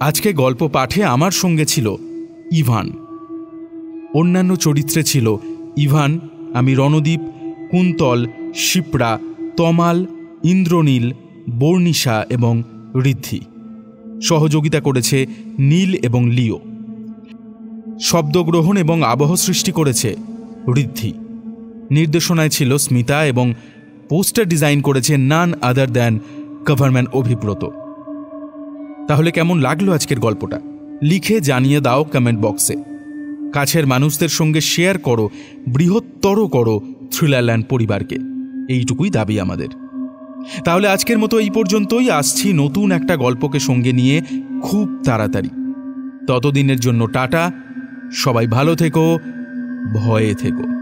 আজকে গল্প পাঠে আমার সঙ্গে ছিল ইভান। অন্যান্য চরিত্রে ছিল ইভান, আমি রণদীপ, কুন্তল, শিপ্রা, তমাল, ইন্দ্রনীল, বর্ণিশা এবং ঋদ্ধি। সহযোগিতা করেছে নীল এবং লিও। শব্দগ্রহণ এবং আবহ সৃষ্টি করেছে ঋদ্ধি। নির্দেশনায় ছিল স্মিতা এবং পোস্টার ডিজাইন করেছে নান আদার দ্যান গভর্নমেন্ট অভিব্রত। তাহলে কেমন লাগলো আজকের গল্পটা? লিখে জানিয়ে দাও কমেন্ট বক্সে। কাছের মানুষদের সঙ্গে শেয়ার করো, বৃহত্তর করো থ্রিলারল্যান্ড পরিবারকে। এইটুকুই দাবি আমাদের। তাহলে আজকের মতো এই পর্যন্তই। আসছি নতুন একটা গল্পকে সঙ্গে নিয়ে খুব তাড়াতাড়ি। ততদিনের জন্য টাটা, সবাই ভালো থেকো, ভয়ে থেকো।